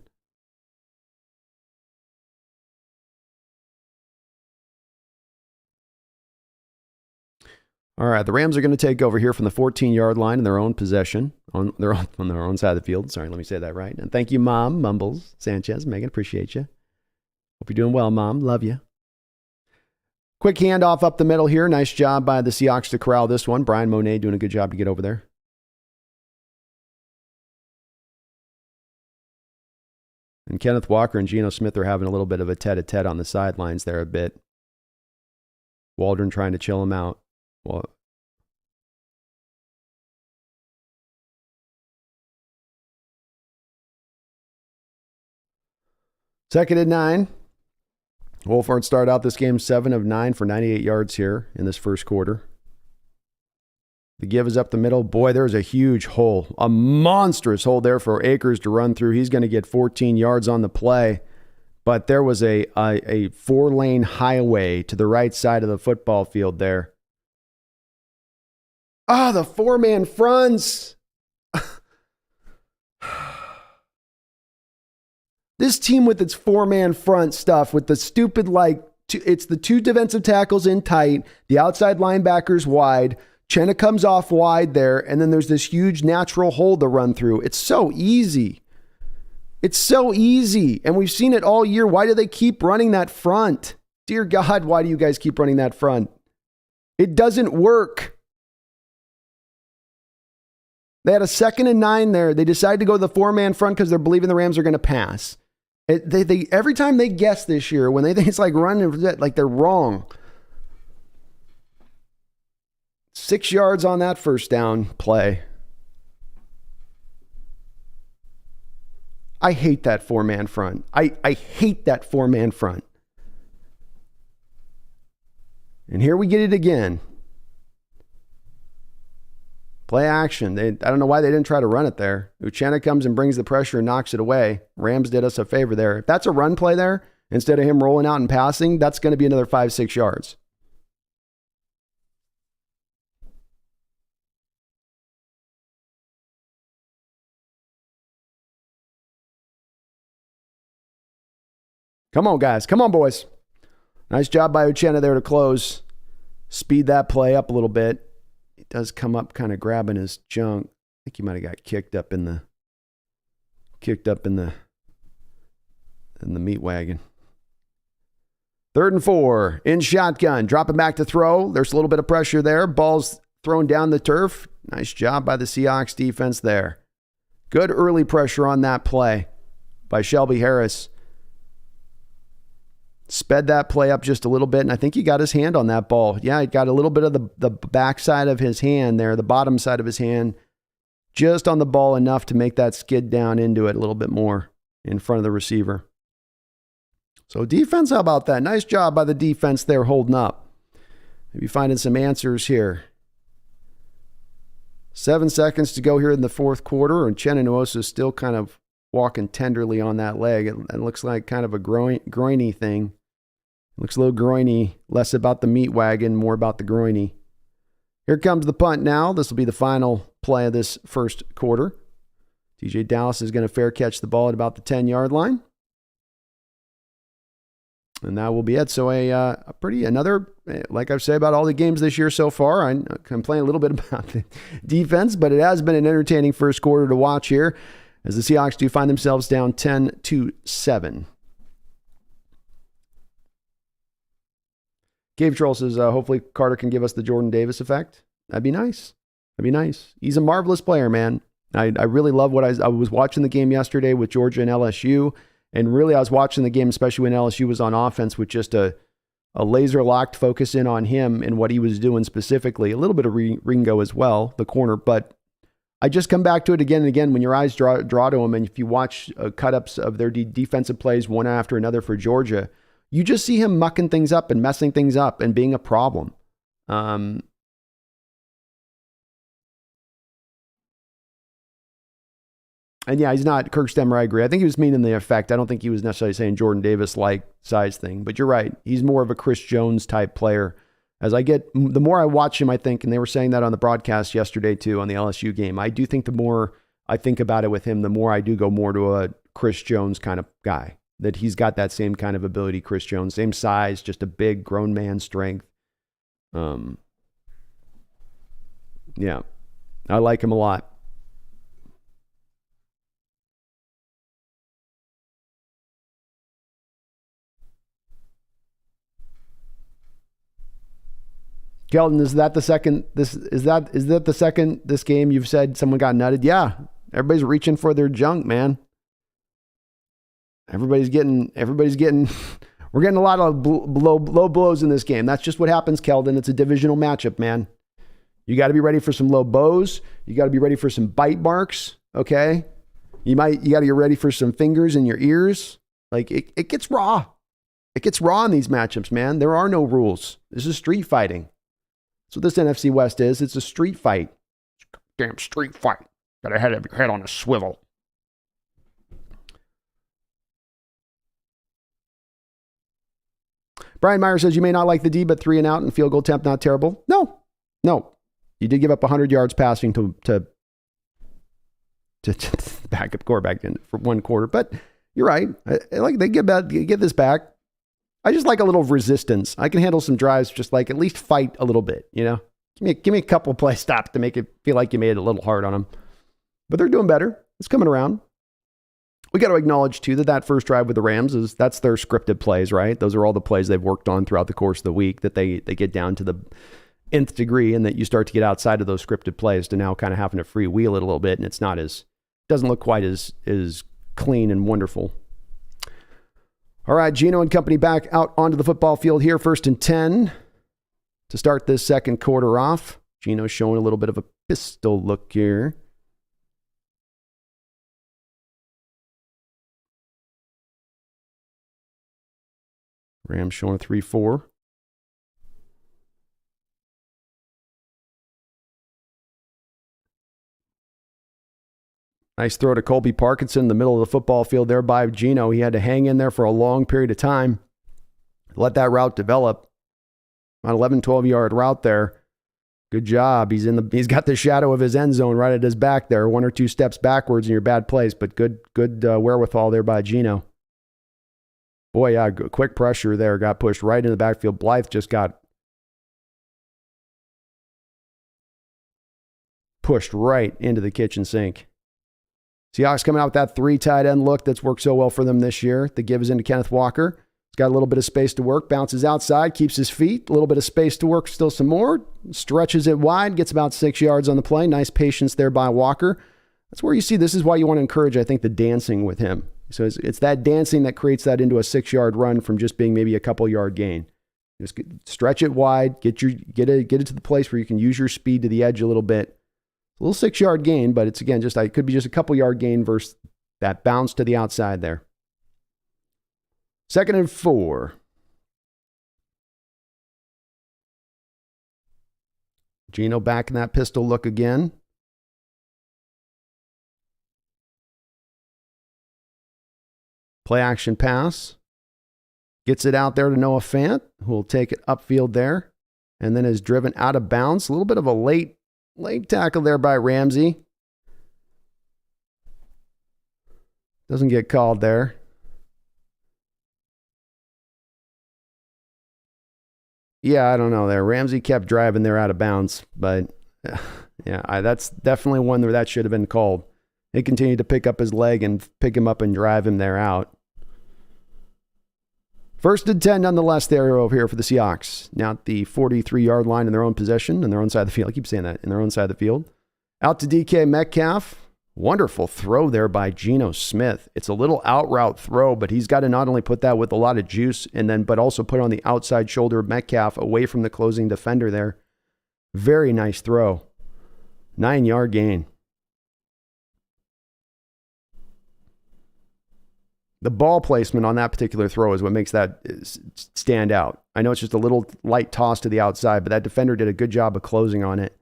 [SPEAKER 1] All right, the Rams are going to take over here from the 14-yard line in their own possession, on their own side of the field. Sorry, let me say that right. And thank you, Mom, Mumbles, Sanchez, Megan, appreciate you. Hope you're doing well, Mom. Love you. Quick handoff up the middle here. Nice job by the Seahawks to corral this one. Brian Monet doing a good job to get over there. And Kenneth Walker and Geno Smith are having a little bit of a tete-a-tete on the sidelines there a bit. Waldron trying to chill him out. Well, second and 9. Wolfhard started out this game 7 of 9 for 98 yards here in this first quarter. The give is up the middle. Boy, there's a huge hole, a monstrous hole there for Akers to run through. He's going to get 14 yards on the play, but there was a 4-lane highway to the right side of the football field there. Ah, the 4-man fronts. This team with its 4-man front stuff, with the stupid, it's the 2 defensive tackles in tight, the outside linebackers wide. Chenna comes off wide there, and then there's this huge natural hole to run through. It's so easy. It's so easy. And we've seen it all year. Why do they keep running that front? Dear God, why do you guys keep running that front? It doesn't work. They had a 2nd and 9 there. They decided to go to the 4-man front because they're believing the Rams are going to pass. They every time they guess this year, when they think it's like running, like they're wrong. 6 yards on that first down play. I hate that 4-man front. I hate that 4-man front. And here we get it again. Play action. I don't know why they didn't try to run it there. Uchenna comes and brings the pressure and knocks it away. Rams did us a favor there. If that's a run play there, instead of him rolling out and passing, that's going to be another 5-6 yards. Come on, guys. Come on, boys. Nice job by Uchenna there to close. Speed that play up a little bit. He does come up kind of grabbing his junk. I think he might have got kicked up in the meat wagon. 3rd and 4 in shotgun. Dropping back to throw. There's a little bit of pressure there. Ball's thrown down the turf. Nice job by the Seahawks defense there. Good early pressure on that play by Shelby Harris. Sped that play up just a little bit, and I think he got his hand on that ball. Yeah, he got a little bit of the backside of his hand there, the bottom side of his hand, just on the ball enough to make that skid down into it a little bit more in front of the receiver. So defense, how about that? Nice job by the defense there holding up. Maybe finding some answers here. 7 seconds to go here in the fourth quarter, and Chenna Nwosu is still kind of walking tenderly on that leg. It looks like kind of a groiny thing. Looks a little groiny, less about the meat wagon, more about the groiny. Here comes the punt now. This will be the final play of this first quarter. TJ Dallas is going to fair catch the ball at about the 10-yard line. And that will be it. So another, like I've said about all the games this year so far, I complain a little bit about the defense, but it has been an entertaining first quarter to watch here as the Seahawks do find themselves down 10-7. Gabe Troll says, hopefully Carter can give us the Jordan Davis effect. That'd be nice. He's a marvelous player, man. I really love what I was watching the game yesterday with Georgia and LSU. And really, I was watching the game, especially when LSU was on offense, with just a laser-locked focus in on him and what he was doing specifically. A little bit of Ringo as well, the corner. But I just come back to it again and again when your eyes draw to him, and if you watch cut-ups of their defensive plays one after another for Georgia, you just see him mucking things up and messing things up and being a problem. And yeah, he's not Kirk Stemmer, I agree. I think he was meaning the effect. I don't think he was necessarily saying Jordan Davis-like size thing. But you're right. He's more of a Chris Jones type player. The more I watch him, I think, and they were saying that on the broadcast yesterday too on the LSU game, I do think the more I think about it with him, the more I do go more to a Chris Jones kind of guy. That he's got that same kind of ability, Chris Jones. Same size, just a big grown man strength. Yeah, I like him a lot. Kelton, is that the second this game you've said someone got nutted? Yeah. Everybody's reaching for their junk, man. Everybody's getting we're getting a lot of low blows in this game. That's just what happens, Keldon. It's a divisional matchup, man. You got to be ready for some low blows. You got to be ready for some bite marks, okay? You got to get ready for some fingers in your ears. Like it gets raw. It gets raw in these matchups, man. There are no rules. This is street fighting. That's what this NFC West is. It's a street fight. Damn street fight. Got to have your head on a swivel. Brian Meyer says, you may not like the D, but 3 and out and field goal attempt, not terrible. No. You did give up 100 yards passing to backup quarterback for one quarter, but you're right. I like they get this back. I just like a little resistance. I can handle some drives, just like at least fight a little bit, you know? Give me a couple play stops to make it feel like you made it a little hard on them. But they're doing better. It's coming around. We got to acknowledge, too, that first drive with the Rams, that's their scripted plays, right? Those are all the plays they've worked on throughout the course of the week that they get down to the nth degree, and that you start to get outside of those scripted plays to now kind of having to freewheel it a little bit, and it's doesn't look quite as clean and wonderful. All right, Gino and company back out onto the football field here, 1st and 10 to start this second quarter off. Gino's showing a little bit of a pistol look here. Rams showing a 3-4. Nice throw to Colby Parkinson in the middle of the football field there by Gino. He had to hang in there for a long period of time. Let that route develop. An 11, 12-yard route there. Good job. He's got the shadow of his end zone right at his back there. 1 or 2 steps backwards in your bad place, but good wherewithal there by Gino. Boy, yeah, quick pressure there. Got pushed right in the backfield. Blythe just got pushed right into the kitchen sink. Seahawks coming out with that 3 tight end look that's worked so well for them this year. The give is into Kenneth Walker. He's got a little bit of space to work. Bounces outside, keeps his feet. A little bit of space to work, still some more. Stretches it wide, gets about 6 yards on the play. Nice patience there by Walker. That's where you see, this is why you want to encourage, I think, the dancing with him. So it's that dancing that creates that into a 6-yard run from just being maybe a couple-yard gain. Just stretch it wide, get it to the place where you can use your speed to the edge a little bit. A little 6-yard gain, but it's, again, it could be just a couple-yard gain versus that bounce to the outside there. 2nd and 4. Gino back in that pistol look again. Play action pass. Gets it out there to Noah Fant, who will take it upfield there, and then is driven out of bounds. A little bit of a late leg tackle there by Ramsey. Doesn't get called there. Yeah, I don't know there. Ramsey kept driving there out of bounds, but yeah, that's definitely one where that should have been called. He continued to pick up his leg and pick him up and drive him there out. 1st and 10 nonetheless there over here for the Seahawks. Now at the 43-yard line in their own possession, in their own side of the field. I keep saying that, in their own side of the field. Out to DK Metcalf. Wonderful throw there by Geno Smith. It's a little out route throw, but he's got to not only put that with a lot of juice, but also put on the outside shoulder of Metcalf away from the closing defender there. Very nice throw. 9-yard gain. The ball placement on that particular throw is what makes that stand out. I know it's just a little light toss to the outside, but that defender did a good job of closing on it.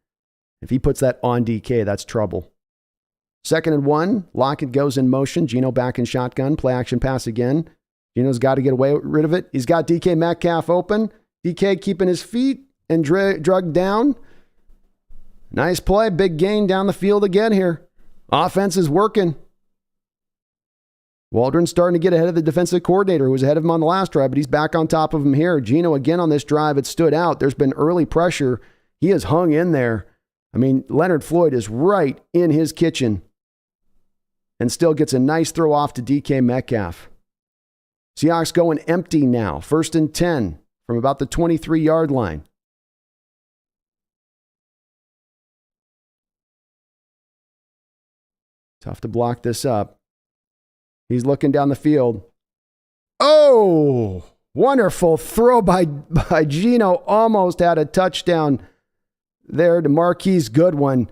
[SPEAKER 1] If he puts that on DK, that's trouble. 2nd and 1, Lockett goes in motion. Geno back in shotgun, play action pass again. Geno's got to get rid of it. He's got DK Metcalf open. DK keeping his feet and drugged down. Nice play, big gain down the field again here. Offense is working. Waldron's starting to get ahead of the defensive coordinator who was ahead of him on the last drive, but he's back on top of him here. Geno again on this drive. It stood out. There's been early pressure. He has hung in there. I mean, Leonard Floyd is right in his kitchen and still gets a nice throw off to DK Metcalf. Seahawks going empty now. 1st and 10 from about the 23-yard line. Tough to block this up. He's looking down the field. Oh, wonderful throw by Geno. Almost had a touchdown there to Marquise Goodwin.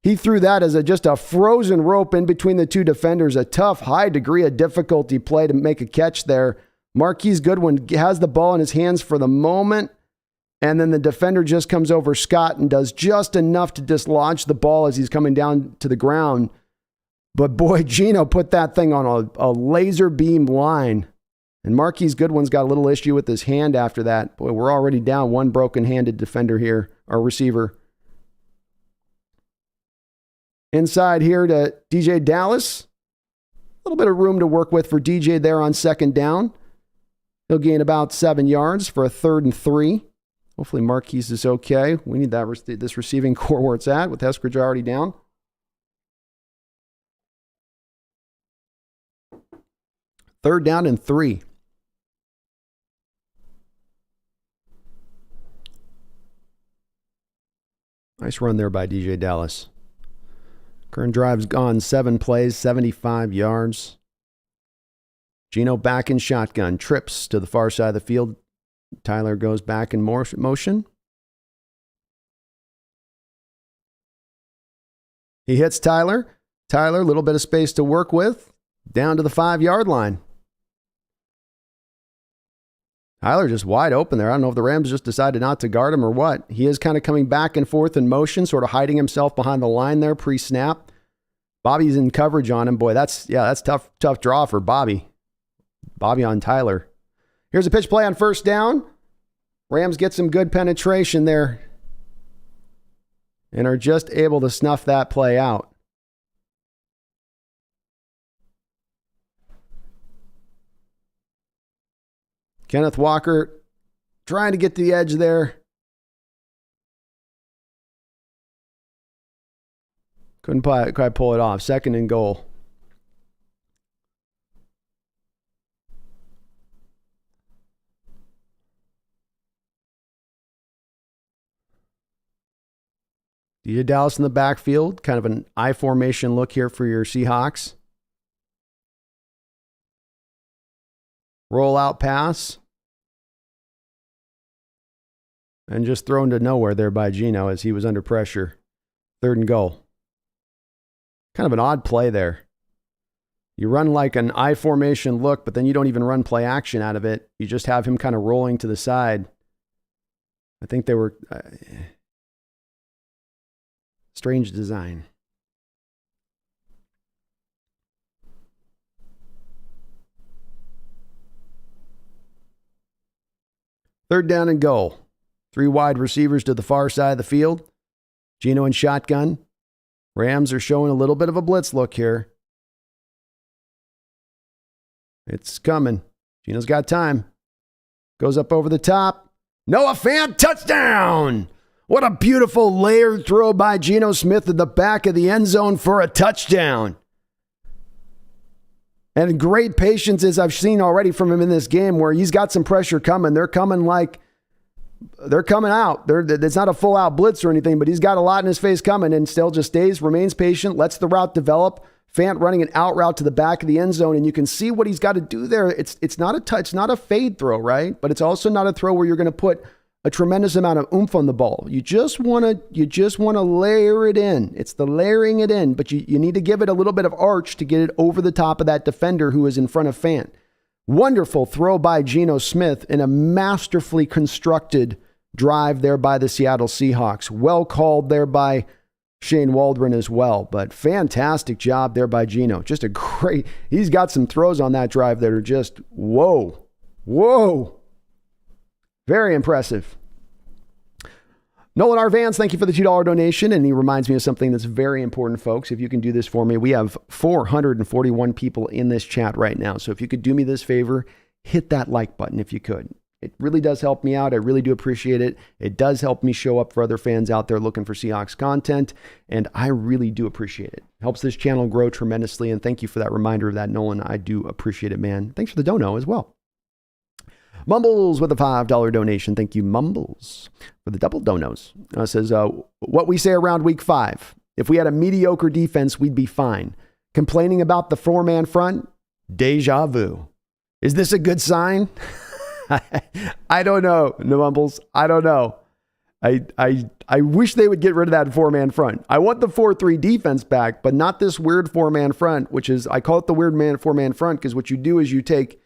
[SPEAKER 1] He threw that as just a frozen rope in between the two defenders. A tough, high degree of difficulty play to make a catch there. Marquise Goodwin has the ball in his hands for the moment, and then the defender just comes over Scott and does just enough to dislodge the ball as he's coming down to the ground. But boy, Geno put that thing on a laser beam line. And Marquise Goodwin's got a little issue with his hand after that. Boy, we're already down one broken-handed defender here, our receiver. Inside here to DJ Dallas. A little bit of room to work with for DJ there on 2nd down. He'll gain about 7 yards for a 3rd and 3. Hopefully Marquise is okay. We need this receiving core where it's at with Eskridge already down. 3rd down and 3. Nice run there by DJ Dallas. Current drive's gone 7 plays, 75 yards. Geno back in shotgun, trips to the far side of the field. Tyler goes back in motion. He hits Tyler. Tyler, a little bit of space to work with. Down to the 5-yard line. Tyler just wide open there. I don't know if the Rams just decided not to guard him or what. He is kind of coming back and forth in motion, sort of hiding himself behind the line there pre-snap. Bobby's in coverage on him. Boy, that's tough draw for Bobby. Bobby on Tyler. Here's a pitch play on 1st down. Rams get some good penetration there and are just able to snuff that play out. Kenneth Walker trying to get to the edge there. Couldn't quite pull it off. 2nd and goal. DJ Dallas in the backfield. Kind of an I formation look here for your Seahawks. Roll out pass. And just thrown to nowhere there by Geno as he was under pressure. 3rd and goal. Kind of an odd play there. You run like an I formation look, but then you don't even run play action out of it. You just have him kind of rolling to the side. I think they were strange design. Third down and goal. 3 wide receivers to the far side of the field. Geno in shotgun. Rams are showing a little bit of a blitz look here. It's coming. Geno's got time. Goes up over the top. Noah Fant, touchdown! What a beautiful layered throw by Geno Smith at the back of the end zone for a touchdown. And great patience, as I've seen already from him in this game, where he's got some pressure coming. They're coming out. It's not a full-out blitz or anything, but he's got a lot in his face coming and still just remains patient, lets the route develop. Fant running an out route to the back of the end zone, and you can see what he's got to do there. It's not a touch, not a fade throw, right? But it's also not a throw where you're going to put a tremendous amount of oomph on the ball. You just want to layer it in. It's the layering it in, but you need to give it a little bit of arch to get it over the top of that defender who is in front of Fant. Wonderful throw by Geno Smith in a masterfully constructed drive there by the Seattle Seahawks. Well called there by Shane Waldron as well, but fantastic job there by Geno. Just a great, he's got some throws on that drive that are just, whoa. Very impressive. Nolan R. Vance, thank you for the $2 donation. And he reminds me of something that's very important, folks. If you can do this for me, we have 441 people in this chat right now. So if you could do me this favor, hit that like button if you could. It really does help me out. I really do appreciate it. It does help me show up for other fans out there looking for Seahawks content, and I really do appreciate it. Helps this channel grow tremendously, and thank you for that reminder of that, Nolan. I do appreciate it, man. Thanks for the dono as well. Mumbles with a $5 donation. Thank you, Mumbles, for the double donos. Says, what we say around week 5. If we had a mediocre defense, we'd be fine. Complaining about the 4-man front? Deja vu. Is this a good sign? I don't know, Mumbles. I don't know. I wish they would get rid of that 4-man front. I want the 4-3 defense back, but not this weird 4-man front, which is, I call it the weird 4-man front because what you do is you take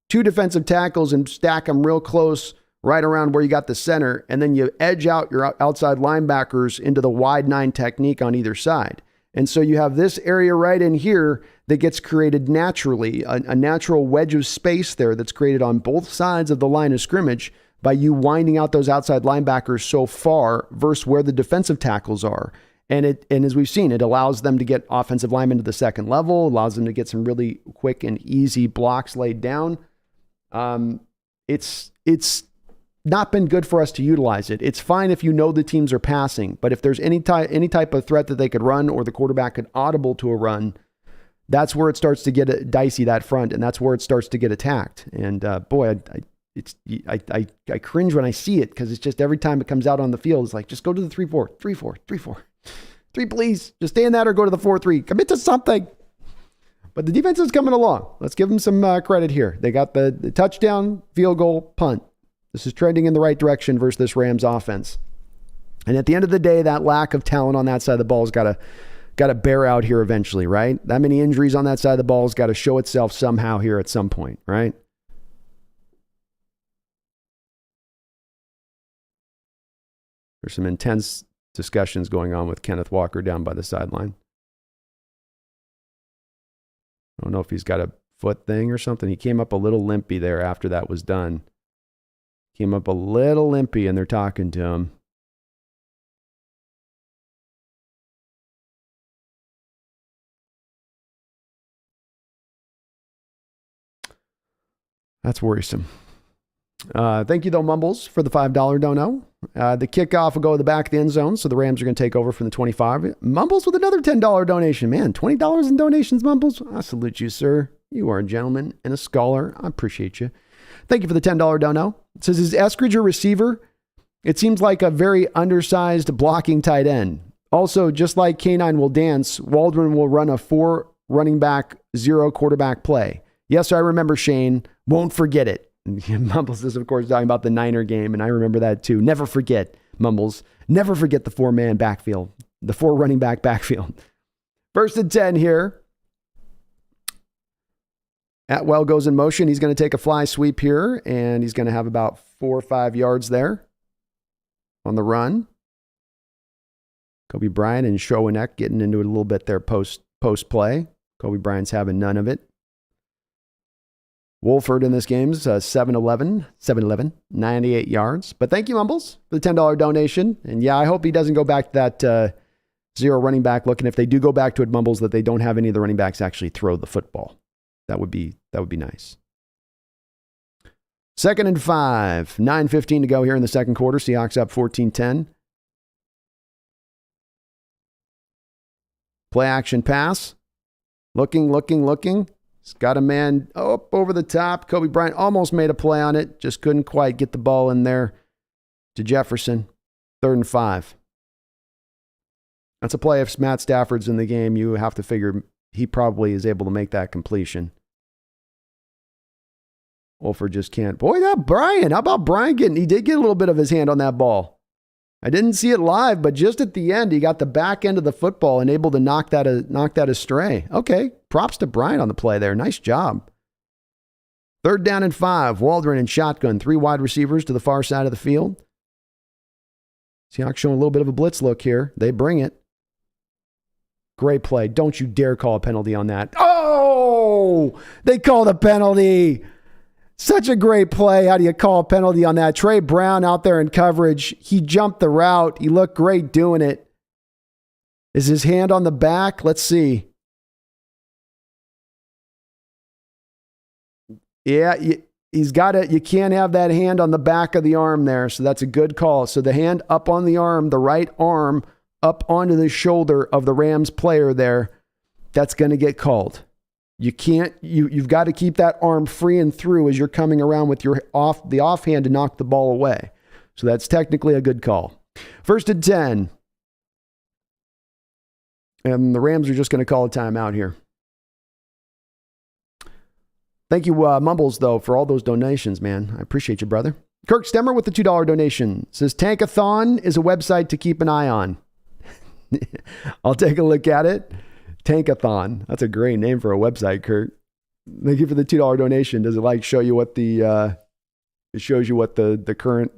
[SPEAKER 1] 2 defensive tackles and stack them real close right around where you got the center, and then you edge out your outside linebackers into the wide 9 technique on either side. And so you have this area right in here that gets created naturally, a natural wedge of space there that's created on both sides of the line of scrimmage by you winding out those outside linebackers so far versus where the defensive tackles are. And as we've seen, it allows them to get offensive linemen to the second level, allows them to get some really quick and easy blocks laid down. It's not been good for us to utilize it. It's fine if you know the teams are passing, but if there's any type of threat that they could run or the quarterback could audible to a run, that's where it starts to get dicey, that front, and that's where it starts to get attacked. And boy, I cringe when I see it because it's just every time it comes out on the field, it's like, just go to the 3-4, 3-4, 3-4. 3, please. Just stay in that or go to the 4-3. Commit to something. But the defense is coming along. Let's give them some credit here. They got the touchdown, field goal, punt. This is trending in the right direction versus this Rams offense. And at the end of the day, that lack of talent on that side of the ball has got to bear out here eventually, right? That many injuries on that side of the ball has got to show itself somehow here at some point, right? There's some intense discussions going on with Kenneth Walker down by the sideline. I don't know if he's got a foot thing or something. He came up a little limpy there after that was done. Came up a little limpy and they're talking to him. That's worrisome. Thank you, though, Mumbles, for the $5 dono. The kickoff will go to the back of the end zone, so the Rams are going to take over from the 25. Mumbles with another $10 donation. Man, $20 in donations, Mumbles. I salute you, sir. You are a gentleman and a scholar. I appreciate you. Thank you for the $10 dono. It says, is Eskridge a receiver? It seems like a very undersized blocking tight end. Also, just like K9 will dance, Waldron will run a 4 running back, 0 quarterback play. Yes, I remember, Shane. Won't forget it. Mumbles is, of course, talking about the Niner game, and I remember that too. Never forget, Mumbles. Never forget the 4-man backfield, the 4 running back backfield. 1st and 10 here. Atwell goes in motion. He's going to take a fly sweep here, and he's going to have about 4 or 5 yards there on the run. Kobe Bryant and Schoeneck getting into it a little bit there post play. Kobe Bryant's having none of it. Wolford in this game's 7-11, 98 yards. But thank you, Mumbles, for the $10 donation. And yeah, I hope he doesn't go back to that zero running back look. And if they do go back to it, Mumbles, that they don't have any of the running backs actually throw the football. That would be nice. 2nd and 5, 9:15 to go here in the second quarter. Seahawks up 14-10. Play action pass. Looking. He's got a man up over the top. Kobe Bryant almost made a play on it. Just couldn't quite get the ball in there to Jefferson. 3rd and 5. That's a play. If Matt Stafford's in the game, you have to figure he probably is able to make that completion. Wolford just can't. Boy, that Brian. How about Brian he did get a little bit of his hand on that ball. I didn't see it live, but just at the end, he got the back end of the football and able to knock that astray. Okay, props to Brian on the play there. Nice job. 3rd down and 5. Waldron in shotgun. 3 wide receivers to the far side of the field. Seahawks showing a little bit of a blitz look here. They bring it. Great play. Don't you dare call a penalty on that. Oh, they called a penalty. Such a great play. How do you call a penalty on that? Trey Brown out there in coverage. He jumped the route. He looked great doing it. Is his hand on the back? Let's see. Yeah, he's got it. You can't have that hand on the back of the arm there. So that's a good call. So the hand up on the arm, the right arm up onto the shoulder of the Rams player there. That's going to get called. You can't, you've got to keep that arm free and through as you're coming around with the offhand to knock the ball away. So that's technically a good call. 1st and 10. And the Rams are just going to call a timeout here. Thank you, Mumbles, though, for all those donations, man. I appreciate you, brother. Kirk Stemmer with the $2 donation says, Tankathon is a website to keep an eye on. I'll take a look at it. Tankathon. That's a great name for a website, Kurt. Thank you for the $2 donation. Does it show you what it shows you what the current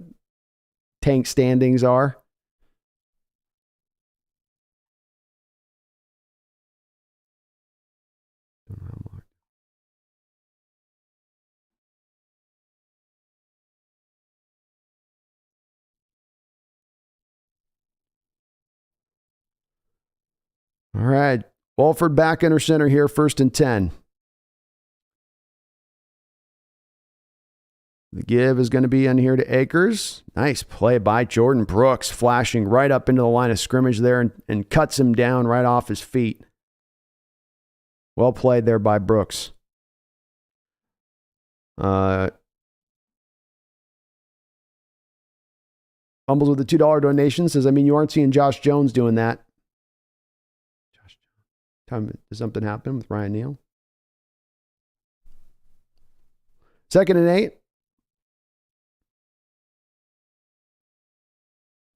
[SPEAKER 1] tank standings are? All right. Walford back under center here, 1st and 10. The give is going to be in here to Akers. Nice play by Jordan Brooks, flashing right up into the line of scrimmage there and cuts him down right off his feet. Well played there by Brooks. Fumbles with the $2 donation says, you aren't seeing Josh Jones doing that. Did something happen with Ryan Neal? 2nd and 8.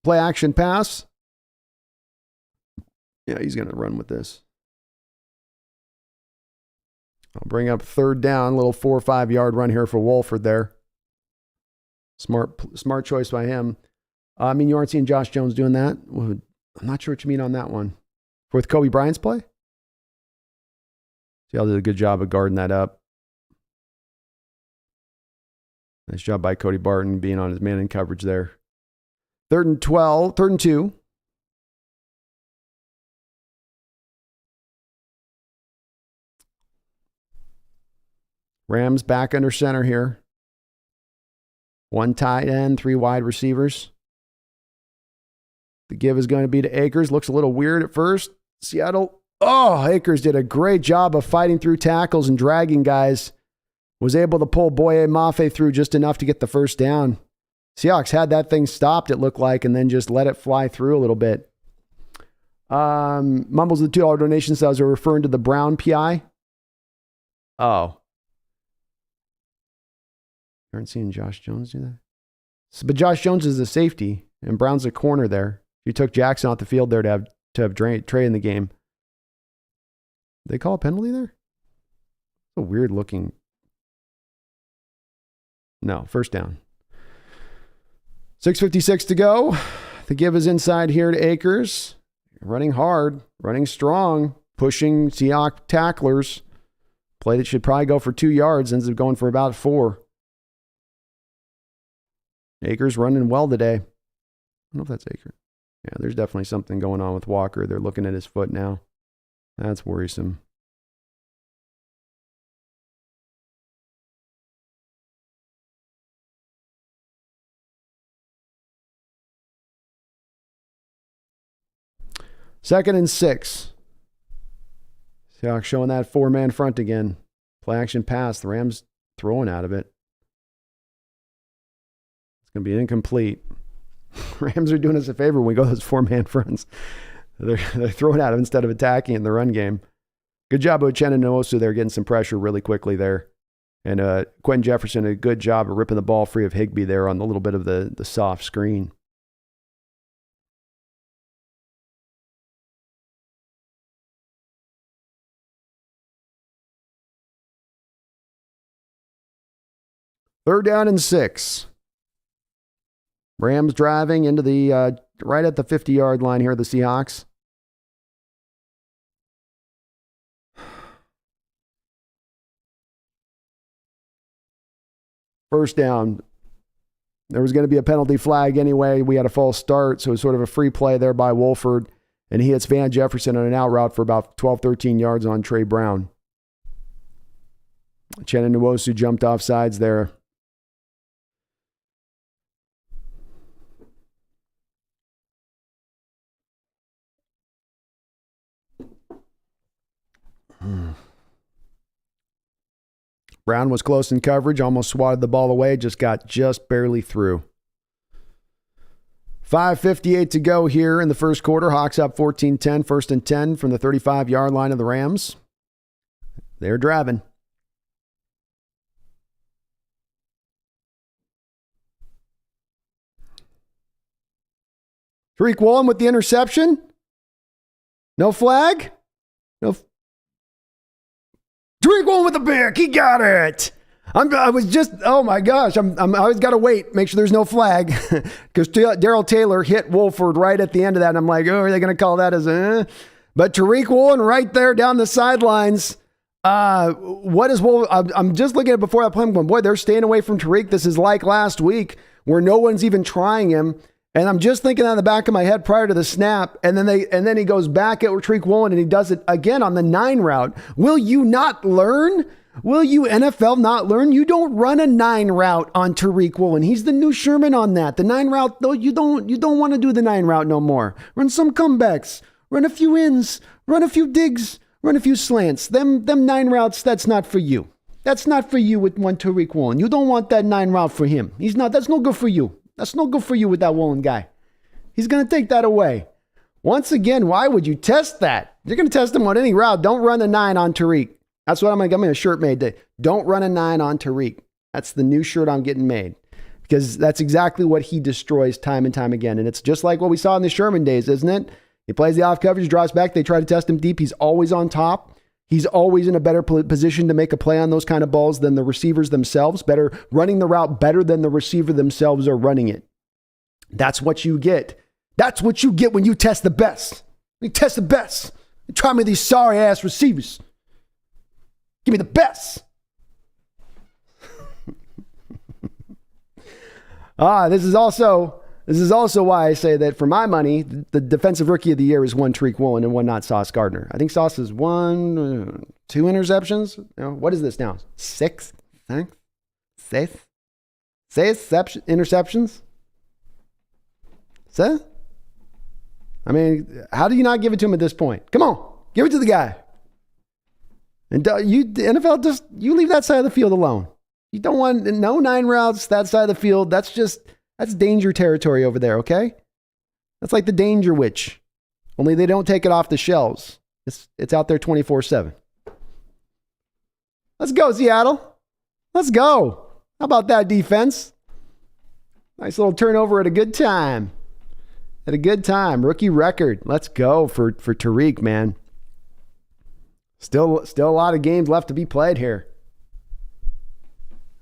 [SPEAKER 1] Play action pass. Yeah, he's going to run with this. I'll bring up 3rd down, little 4 or 5 yard run here for Wolford there. Smart choice by him. You aren't seeing Josh Jones doing that? Well, I'm not sure what you mean on that one. With Kobe Bryant's play? Seattle did a good job of guarding that up. Nice job by Cody Barton being on his man in coverage there. 3rd and 12, 3rd and 2. Rams back under center here. 1 tight end, 3 wide receivers. The give is going to be to Akers. Looks a little weird at first. Seattle. Oh, Akers did a great job of fighting through tackles and dragging guys. Was able to pull Boye Mafe through just enough to get the 1st down. Seahawks had that thing stopped, it looked like, and then just let it fly through a little bit. Mumbles the $2 donation says we're referring to the Brown PI. Oh. You aren't seeing Josh Jones do that? But Josh Jones is a safety, and Brown's a corner there. You took Jackson off the field there to have Trey in the game. Did they call a penalty there? A weird looking. No, 1st down. 6:56 to go. The give is inside here to Akers. Running hard, running strong, pushing Seahawks tacklers. Play that should probably go for 2 yards, ends up going for about 4. Akers running well today. I don't know if that's Akers. Yeah, there's definitely something going on with Walker. They're looking at his foot now. That's worrisome. Second and 6. Seahawks showing that 4-man front again. Play action pass. The Rams throwing out of it. It's going to be incomplete. Rams are doing us a favor when we go those 4-man fronts. They're throwing at him instead of attacking in the run game. Good job of Uchenna Nwosu there, getting some pressure really quickly there. And Quentin Jefferson, a good job of ripping the ball free of Higbee there on the little bit of the soft screen. Third down and 6. Rams driving into the right at the 50-yard line here, the Seahawks. First down. There was going to be a penalty flag anyway. We had a false start, so it was sort of a free play there by Wolford. And he hits Van Jefferson on an out route for about 12, 13 yards on Trey Brown. Uchenna Nwosu jumped off sides there. Brown was close in coverage, almost swatted the ball away, just got barely through. 5:58 to go here in the first quarter. Hawks up 14-10, first and 10 from the 35-yard line of the Rams. They're driving. Tariq Woolen with the interception. No flag? No. Tariq Woolen with the pick. He got it. I was just, oh my gosh. I always got to wait, make sure there's no flag. Because Darrell Taylor hit Wolford right at the end of that. And I'm like, oh, are they going to call that as a... But Tariq Woolen right there down the sidelines. What is Wolf? I'm just looking at it before that play. I'm going, boy, they're staying away from Tariq. This is like last week where no one's even trying him. And I'm just thinking on the back of my head prior to the snap, and then he goes back at Tariq Woolen and he does it again on the 9 route. Will you not learn? Will you NFL not learn? You don't run a 9 route on Tariq Woolen. He's the new Sherman on that. The 9 route, though, you don't want to do the 9 route no more. Run some comebacks, run a few ins, run a few digs, run a few slants. Them 9 routes, that's not for you. That's not for you with one Tariq Woolen. You don't want that 9 route for him. That's no good for you. That's no good for you with that Woolen guy. He's going to take that away. Once again, why would you test that? You're going to test him on any route. Don't run a 9 on Tariq. That's what I'm going to get a shirt made today. Don't run a 9 on Tariq. That's the new shirt I'm getting made. Because that's exactly what he destroys time and time again. And it's just like what we saw in the Sherman days, isn't it? He plays the off coverage, draws back. They try to test him deep. He's always on top. He's always in a better position to make a play on those kind of balls than the receivers themselves. Better running the route better than the receiver themselves are running it. That's what you get. That's what you get when you test the best. You test the best. You try me with these sorry ass receivers. Give me the best. This is also why I say that for my money, the defensive rookie of the year is one Tariq Woolen and one not Sauce Gardner. I think Sauce is 2 interceptions. What is this now? 6? 6 interceptions? So, I mean, how do you not give it to him at this point? Come on, give it to the guy. And the NFL, you leave that side of the field alone. You don't want no 9 routes that side of the field. That's danger territory over there, okay? That's like the Danger Witch. Only they don't take it off the shelves. It's out there 24/7. Let's go, Seattle. Let's go. How about that defense? Nice little turnover at a good time. At a good time. Rookie record. Let's go for Tariq, man. Still a lot of games left to be played here.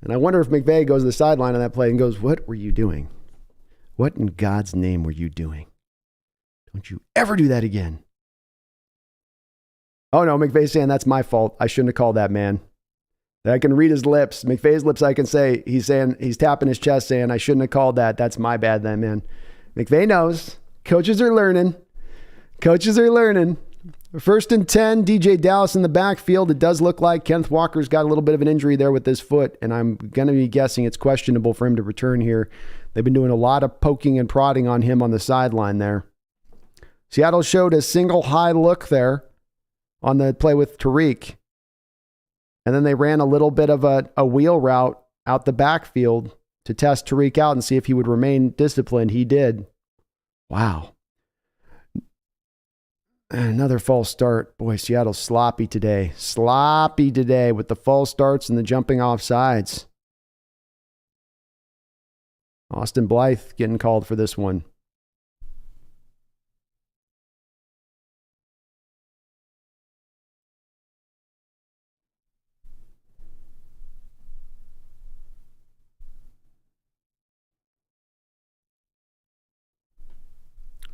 [SPEAKER 1] And I wonder if McVay goes to the sideline on that play and goes, what were you doing? What in God's name were you doing? Don't you ever do that again. Oh no, McVay's saying that's my fault. I shouldn't have called that, man. I can read his lips. McVay's lips, I can say, he's tapping his chest saying, I shouldn't have called that. That's my bad then, man. McVay knows. Coaches are learning. Coaches are learning. First and 10, DJ Dallas in the backfield. It does look like Kenneth Walker's got a little bit of an injury there with his foot, and I'm going to be guessing it's questionable for him to return here. They've been doing a lot of poking and prodding on him on the sideline there. Seattle showed a single high look there on the play with Tariq. And then they ran a little bit of a wheel route out the backfield to test Tariq out and see if he would remain disciplined. He did. Wow. Another false start. Boy, Seattle's sloppy today. Sloppy today with the false starts and the jumping off sides. Austin Blythe getting called for this one.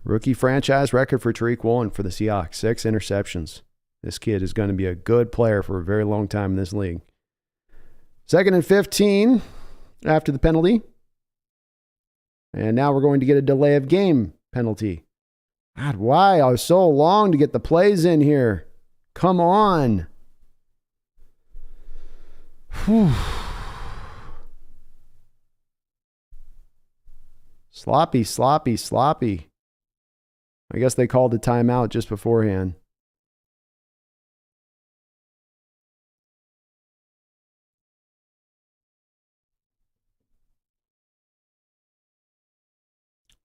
[SPEAKER 1] Rookie franchise record for Tariq Woolen for the Seahawks. 6 interceptions. This kid is going to be a good player for a very long time in this league. 2nd and 15 after the penalty. And now we're going to get a delay of game penalty. God, why? I was so long to get the plays in here. Come on. Whew. Sloppy, sloppy, sloppy. I guess they called the timeout just beforehand.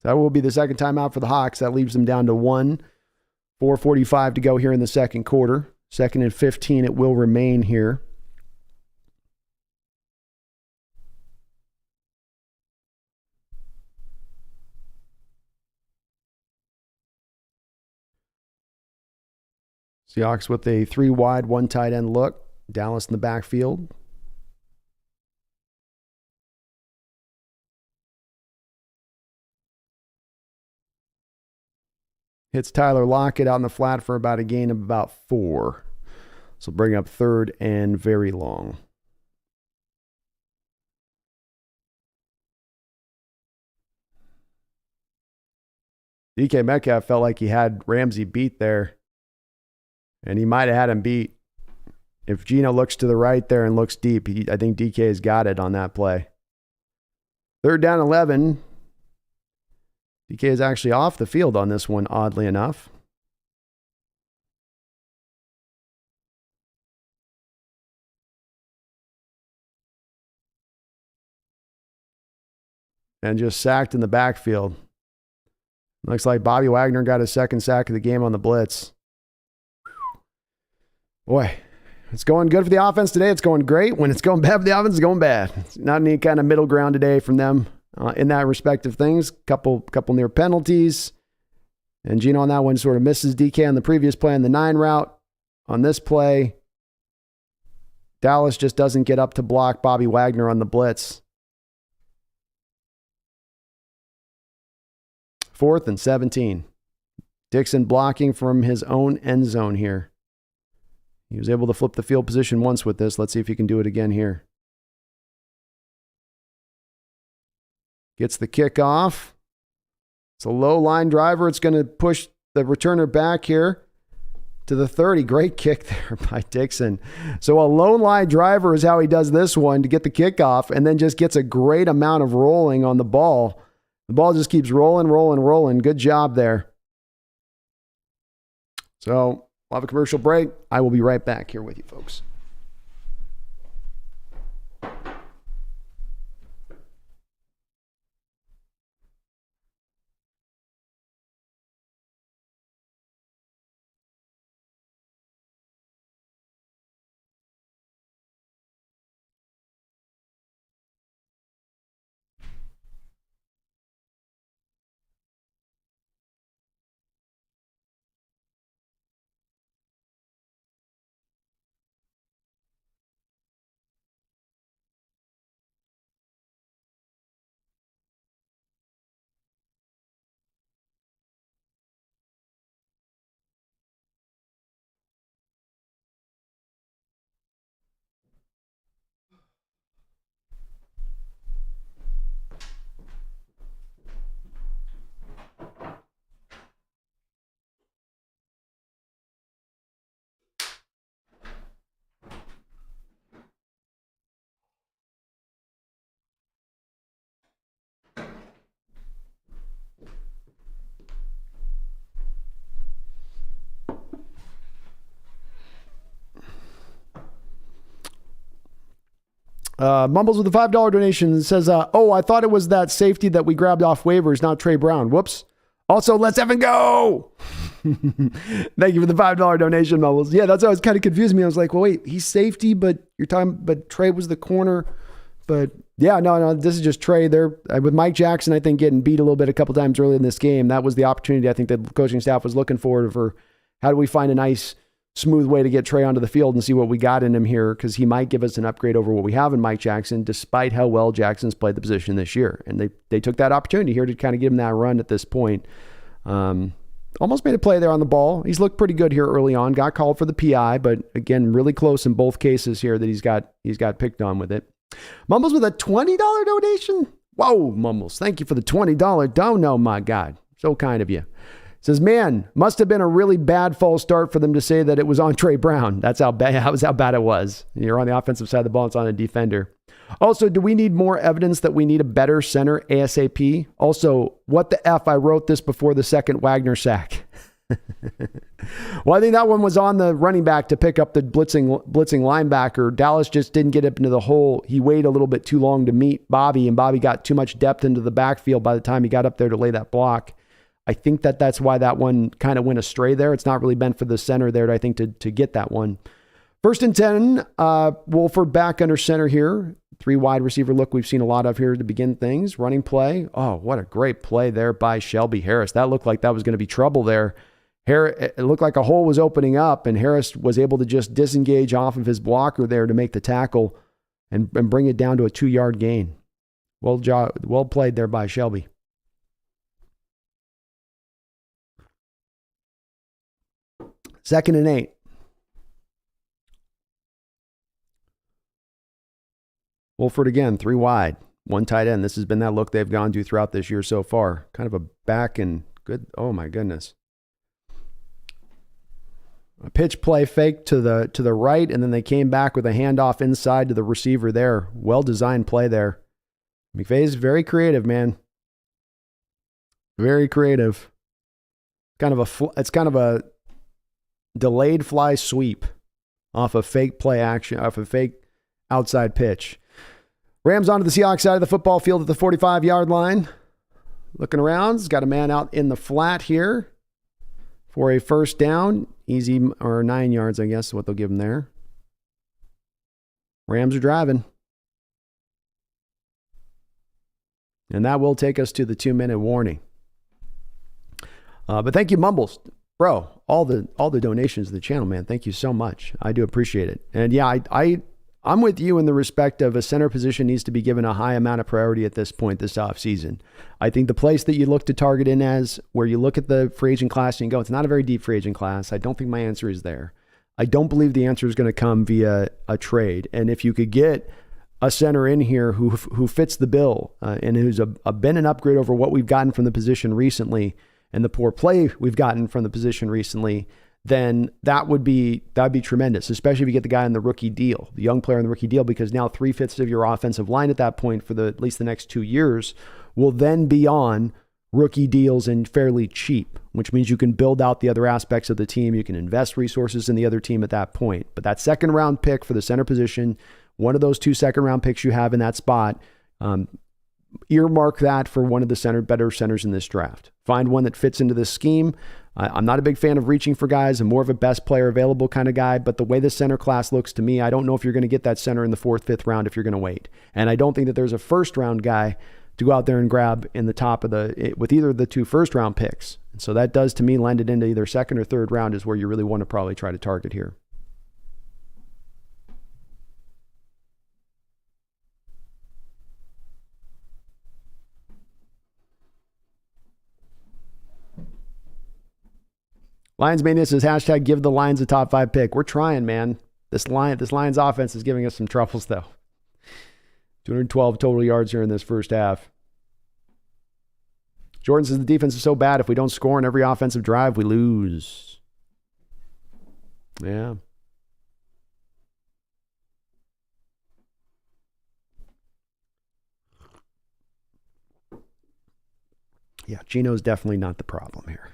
[SPEAKER 1] That will be the second timeout for the Hawks. That leaves them down to 1. 4:45 to go here in the second quarter. 2nd and 15, it will remain here. Seahawks with a 3 wide, 1 tight end look. Dallas in the backfield. Hits Tyler Lockett out in the flat for about a gain of about 4. So bring up 3rd and very long. DK Metcalf felt like he had Ramsey beat there. And he might have had him beat. If Geno looks to the right there and looks deep, I think DK has got it on that play. 3rd down 11. DK is actually off the field on this one, oddly enough. And just sacked in the backfield. Looks like Bobby Wagner got his 2nd sack of the game on the blitz. Boy, it's going good for the offense today. It's going great. When it's going bad for the offense, it's going bad. It's not any kind of middle ground today from them in that respect of things. Couple near penalties. And Geno on that one sort of misses DK on the previous play on the 9 route. On this play, Dallas just doesn't get up to block Bobby Wagner on the blitz. 4th and 17. Dixon blocking from his own end zone here. He was able to flip the field position once with this. Let's see if he can do it again here. Gets the kickoff. It's a low line driver. It's going to push the returner back here to the 30. Great kick there by Dixon. So a low line driver is how he does this one to get the kickoff and then just gets a great amount of rolling on the ball. The ball just keeps rolling, rolling, rolling. Good job there. So we'll have a commercial break. I will be right back here with you folks. Mumbles with a $5 donation says, oh, I thought it was that safety that we grabbed off waivers, not Trey Brown. Whoops. Also, let's effing go. Thank you for the $5 donation, Mumbles. Yeah, that's why I was kind of confusing me. I was like, well, wait, he's safety, but Trey was the corner. But yeah, no, this is just Trey there with Mike Jackson, I think getting beat a little bit a couple times early in this game. That was the opportunity I think that the coaching staff was looking for how do we find a nice smooth way to get Trey onto the field and see what we got in him here, because he might give us an upgrade over what we have in Mike Jackson, despite how well Jackson's played the position this year. And they took that opportunity here to kind of give him that run at this point. Almost made a play there on the ball. He's looked pretty good here early on. Got called for the PI, but again, really close in both cases here that he's got picked on with it. Mumbles with a $20 donation. Whoa, Mumbles. Thank you for the $20 dono, my God. So kind of you. Says, man, must have been a really bad false start for them to say that it was on Trey Brown. That's how bad it was. You're on the offensive side of the ball. It's on a defender. Also, do we need more evidence that we need a better center ASAP? Also, what the F? I wrote this before the second Wagner sack. Well, I think that one was on the running back to pick up the blitzing linebacker. Dallas just didn't get up into the hole. He waited a little bit too long to meet Bobby, and Bobby got too much depth into the backfield by the time he got up there to lay that block. I think that's why that one kind of went astray there. It's not really meant for the center there, I think, to get that one. 1st and 10, Wolford back under center here. 3 wide receiver look we've seen a lot of here to begin things. Running play. Oh, what a great play there by Shelby Harris. That looked like that was going to be trouble there. It looked like a hole was opening up, and Harris was able to just disengage off of his blocker there to make the tackle and bring it down to a 2-yard gain. Well played there by Shelby. Second and 8. Wolford again, 3 wide, 1 tight end. This has been that look they've gone to throughout this year so far. Kind of a back and good. Oh my goodness. A pitch play fake to the right, and then they came back with a handoff inside to the receiver there. Well-designed play there. McVay's very creative, man. Very creative. It's kind of a delayed fly sweep off a fake play action, off a fake outside pitch. Rams onto the Seahawks side of the football field at the 45-yard line. Looking around, he's got a man out in the flat here for a first down. Easy, or 9 yards, I guess, is what they'll give him there. Rams are driving. And that will take us to the 2-minute warning. But thank you, Mumbles. Bro, all the donations to the channel, man. Thank you so much. I do appreciate it. And yeah, I'm with you in the respect of a center position needs to be given a high amount of priority at this point this offseason. I think the place that you look to target in as, where you look at the free agent class and you go, it's not a very deep free agent class. I don't think my answer is there. I don't believe the answer is going to come via a trade. And if you could get a center in here who fits the bill and who's been an upgrade over what we've gotten from the position recently and the poor play we've gotten from the position recently, then that'd be tremendous, especially if you get the guy on the rookie deal, the young player on the rookie deal, because now 3/5 of your offensive line at that point for at least the next 2 years will then be on rookie deals and fairly cheap, which means you can build out the other aspects of the team. You can invest resources in the other team at that point. But that 2nd round pick for the center position, one of those 2 2nd round picks you have in that spot, earmark that for one of the better centers in this draft. Find one that fits into this scheme. I'm not a big fan of reaching for guys. I'm more of a best player available kind of guy, but the way the center class looks to me, I don't know if you're going to get that center in the 4th, 5th round if you're going to wait. And I don't think that there's a 1st round guy to go out there and grab in the top of with either of the 2 1st round picks. And so that does to me lend it into either 2nd or 3rd round is where you really want to probably try to target here. Lions Mania says, hashtag give the Lions a top 5 pick. We're trying, man. This Lions offense is giving us some troubles, though. 212 total yards here in this first half. Jordan says the defense is so bad. If we don't score on every offensive drive, we lose. Yeah. Yeah, Gino's definitely not the problem here.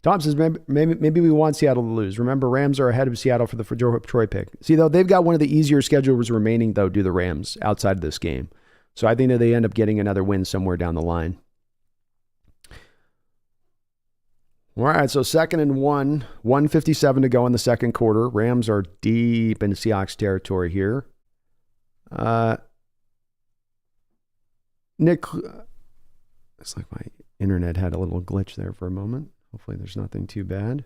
[SPEAKER 1] Tom says maybe we want Seattle to lose. Remember, Rams are ahead of Seattle for the Troy pick. See, though, they've got one of the easier schedules remaining, though, do the Rams outside of this game. So I think that they end up getting another win somewhere down the line. All right, so 2nd and 1, 1:57 to go in the second quarter. Rams are deep in Seahawks territory here. Nick, it's like my internet had a little glitch there for a moment. Hopefully there's nothing too bad.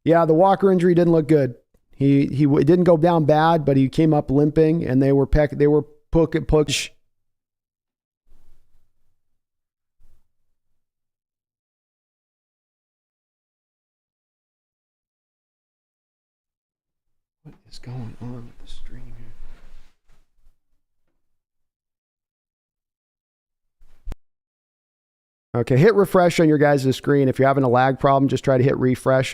[SPEAKER 1] Yeah, the Walker injury didn't look good. He didn't go down bad, but he came up limping, and they were push. What is going on with the stream here? Okay, hit refresh on your guys' screen. If you're having a lag problem, just try to hit refresh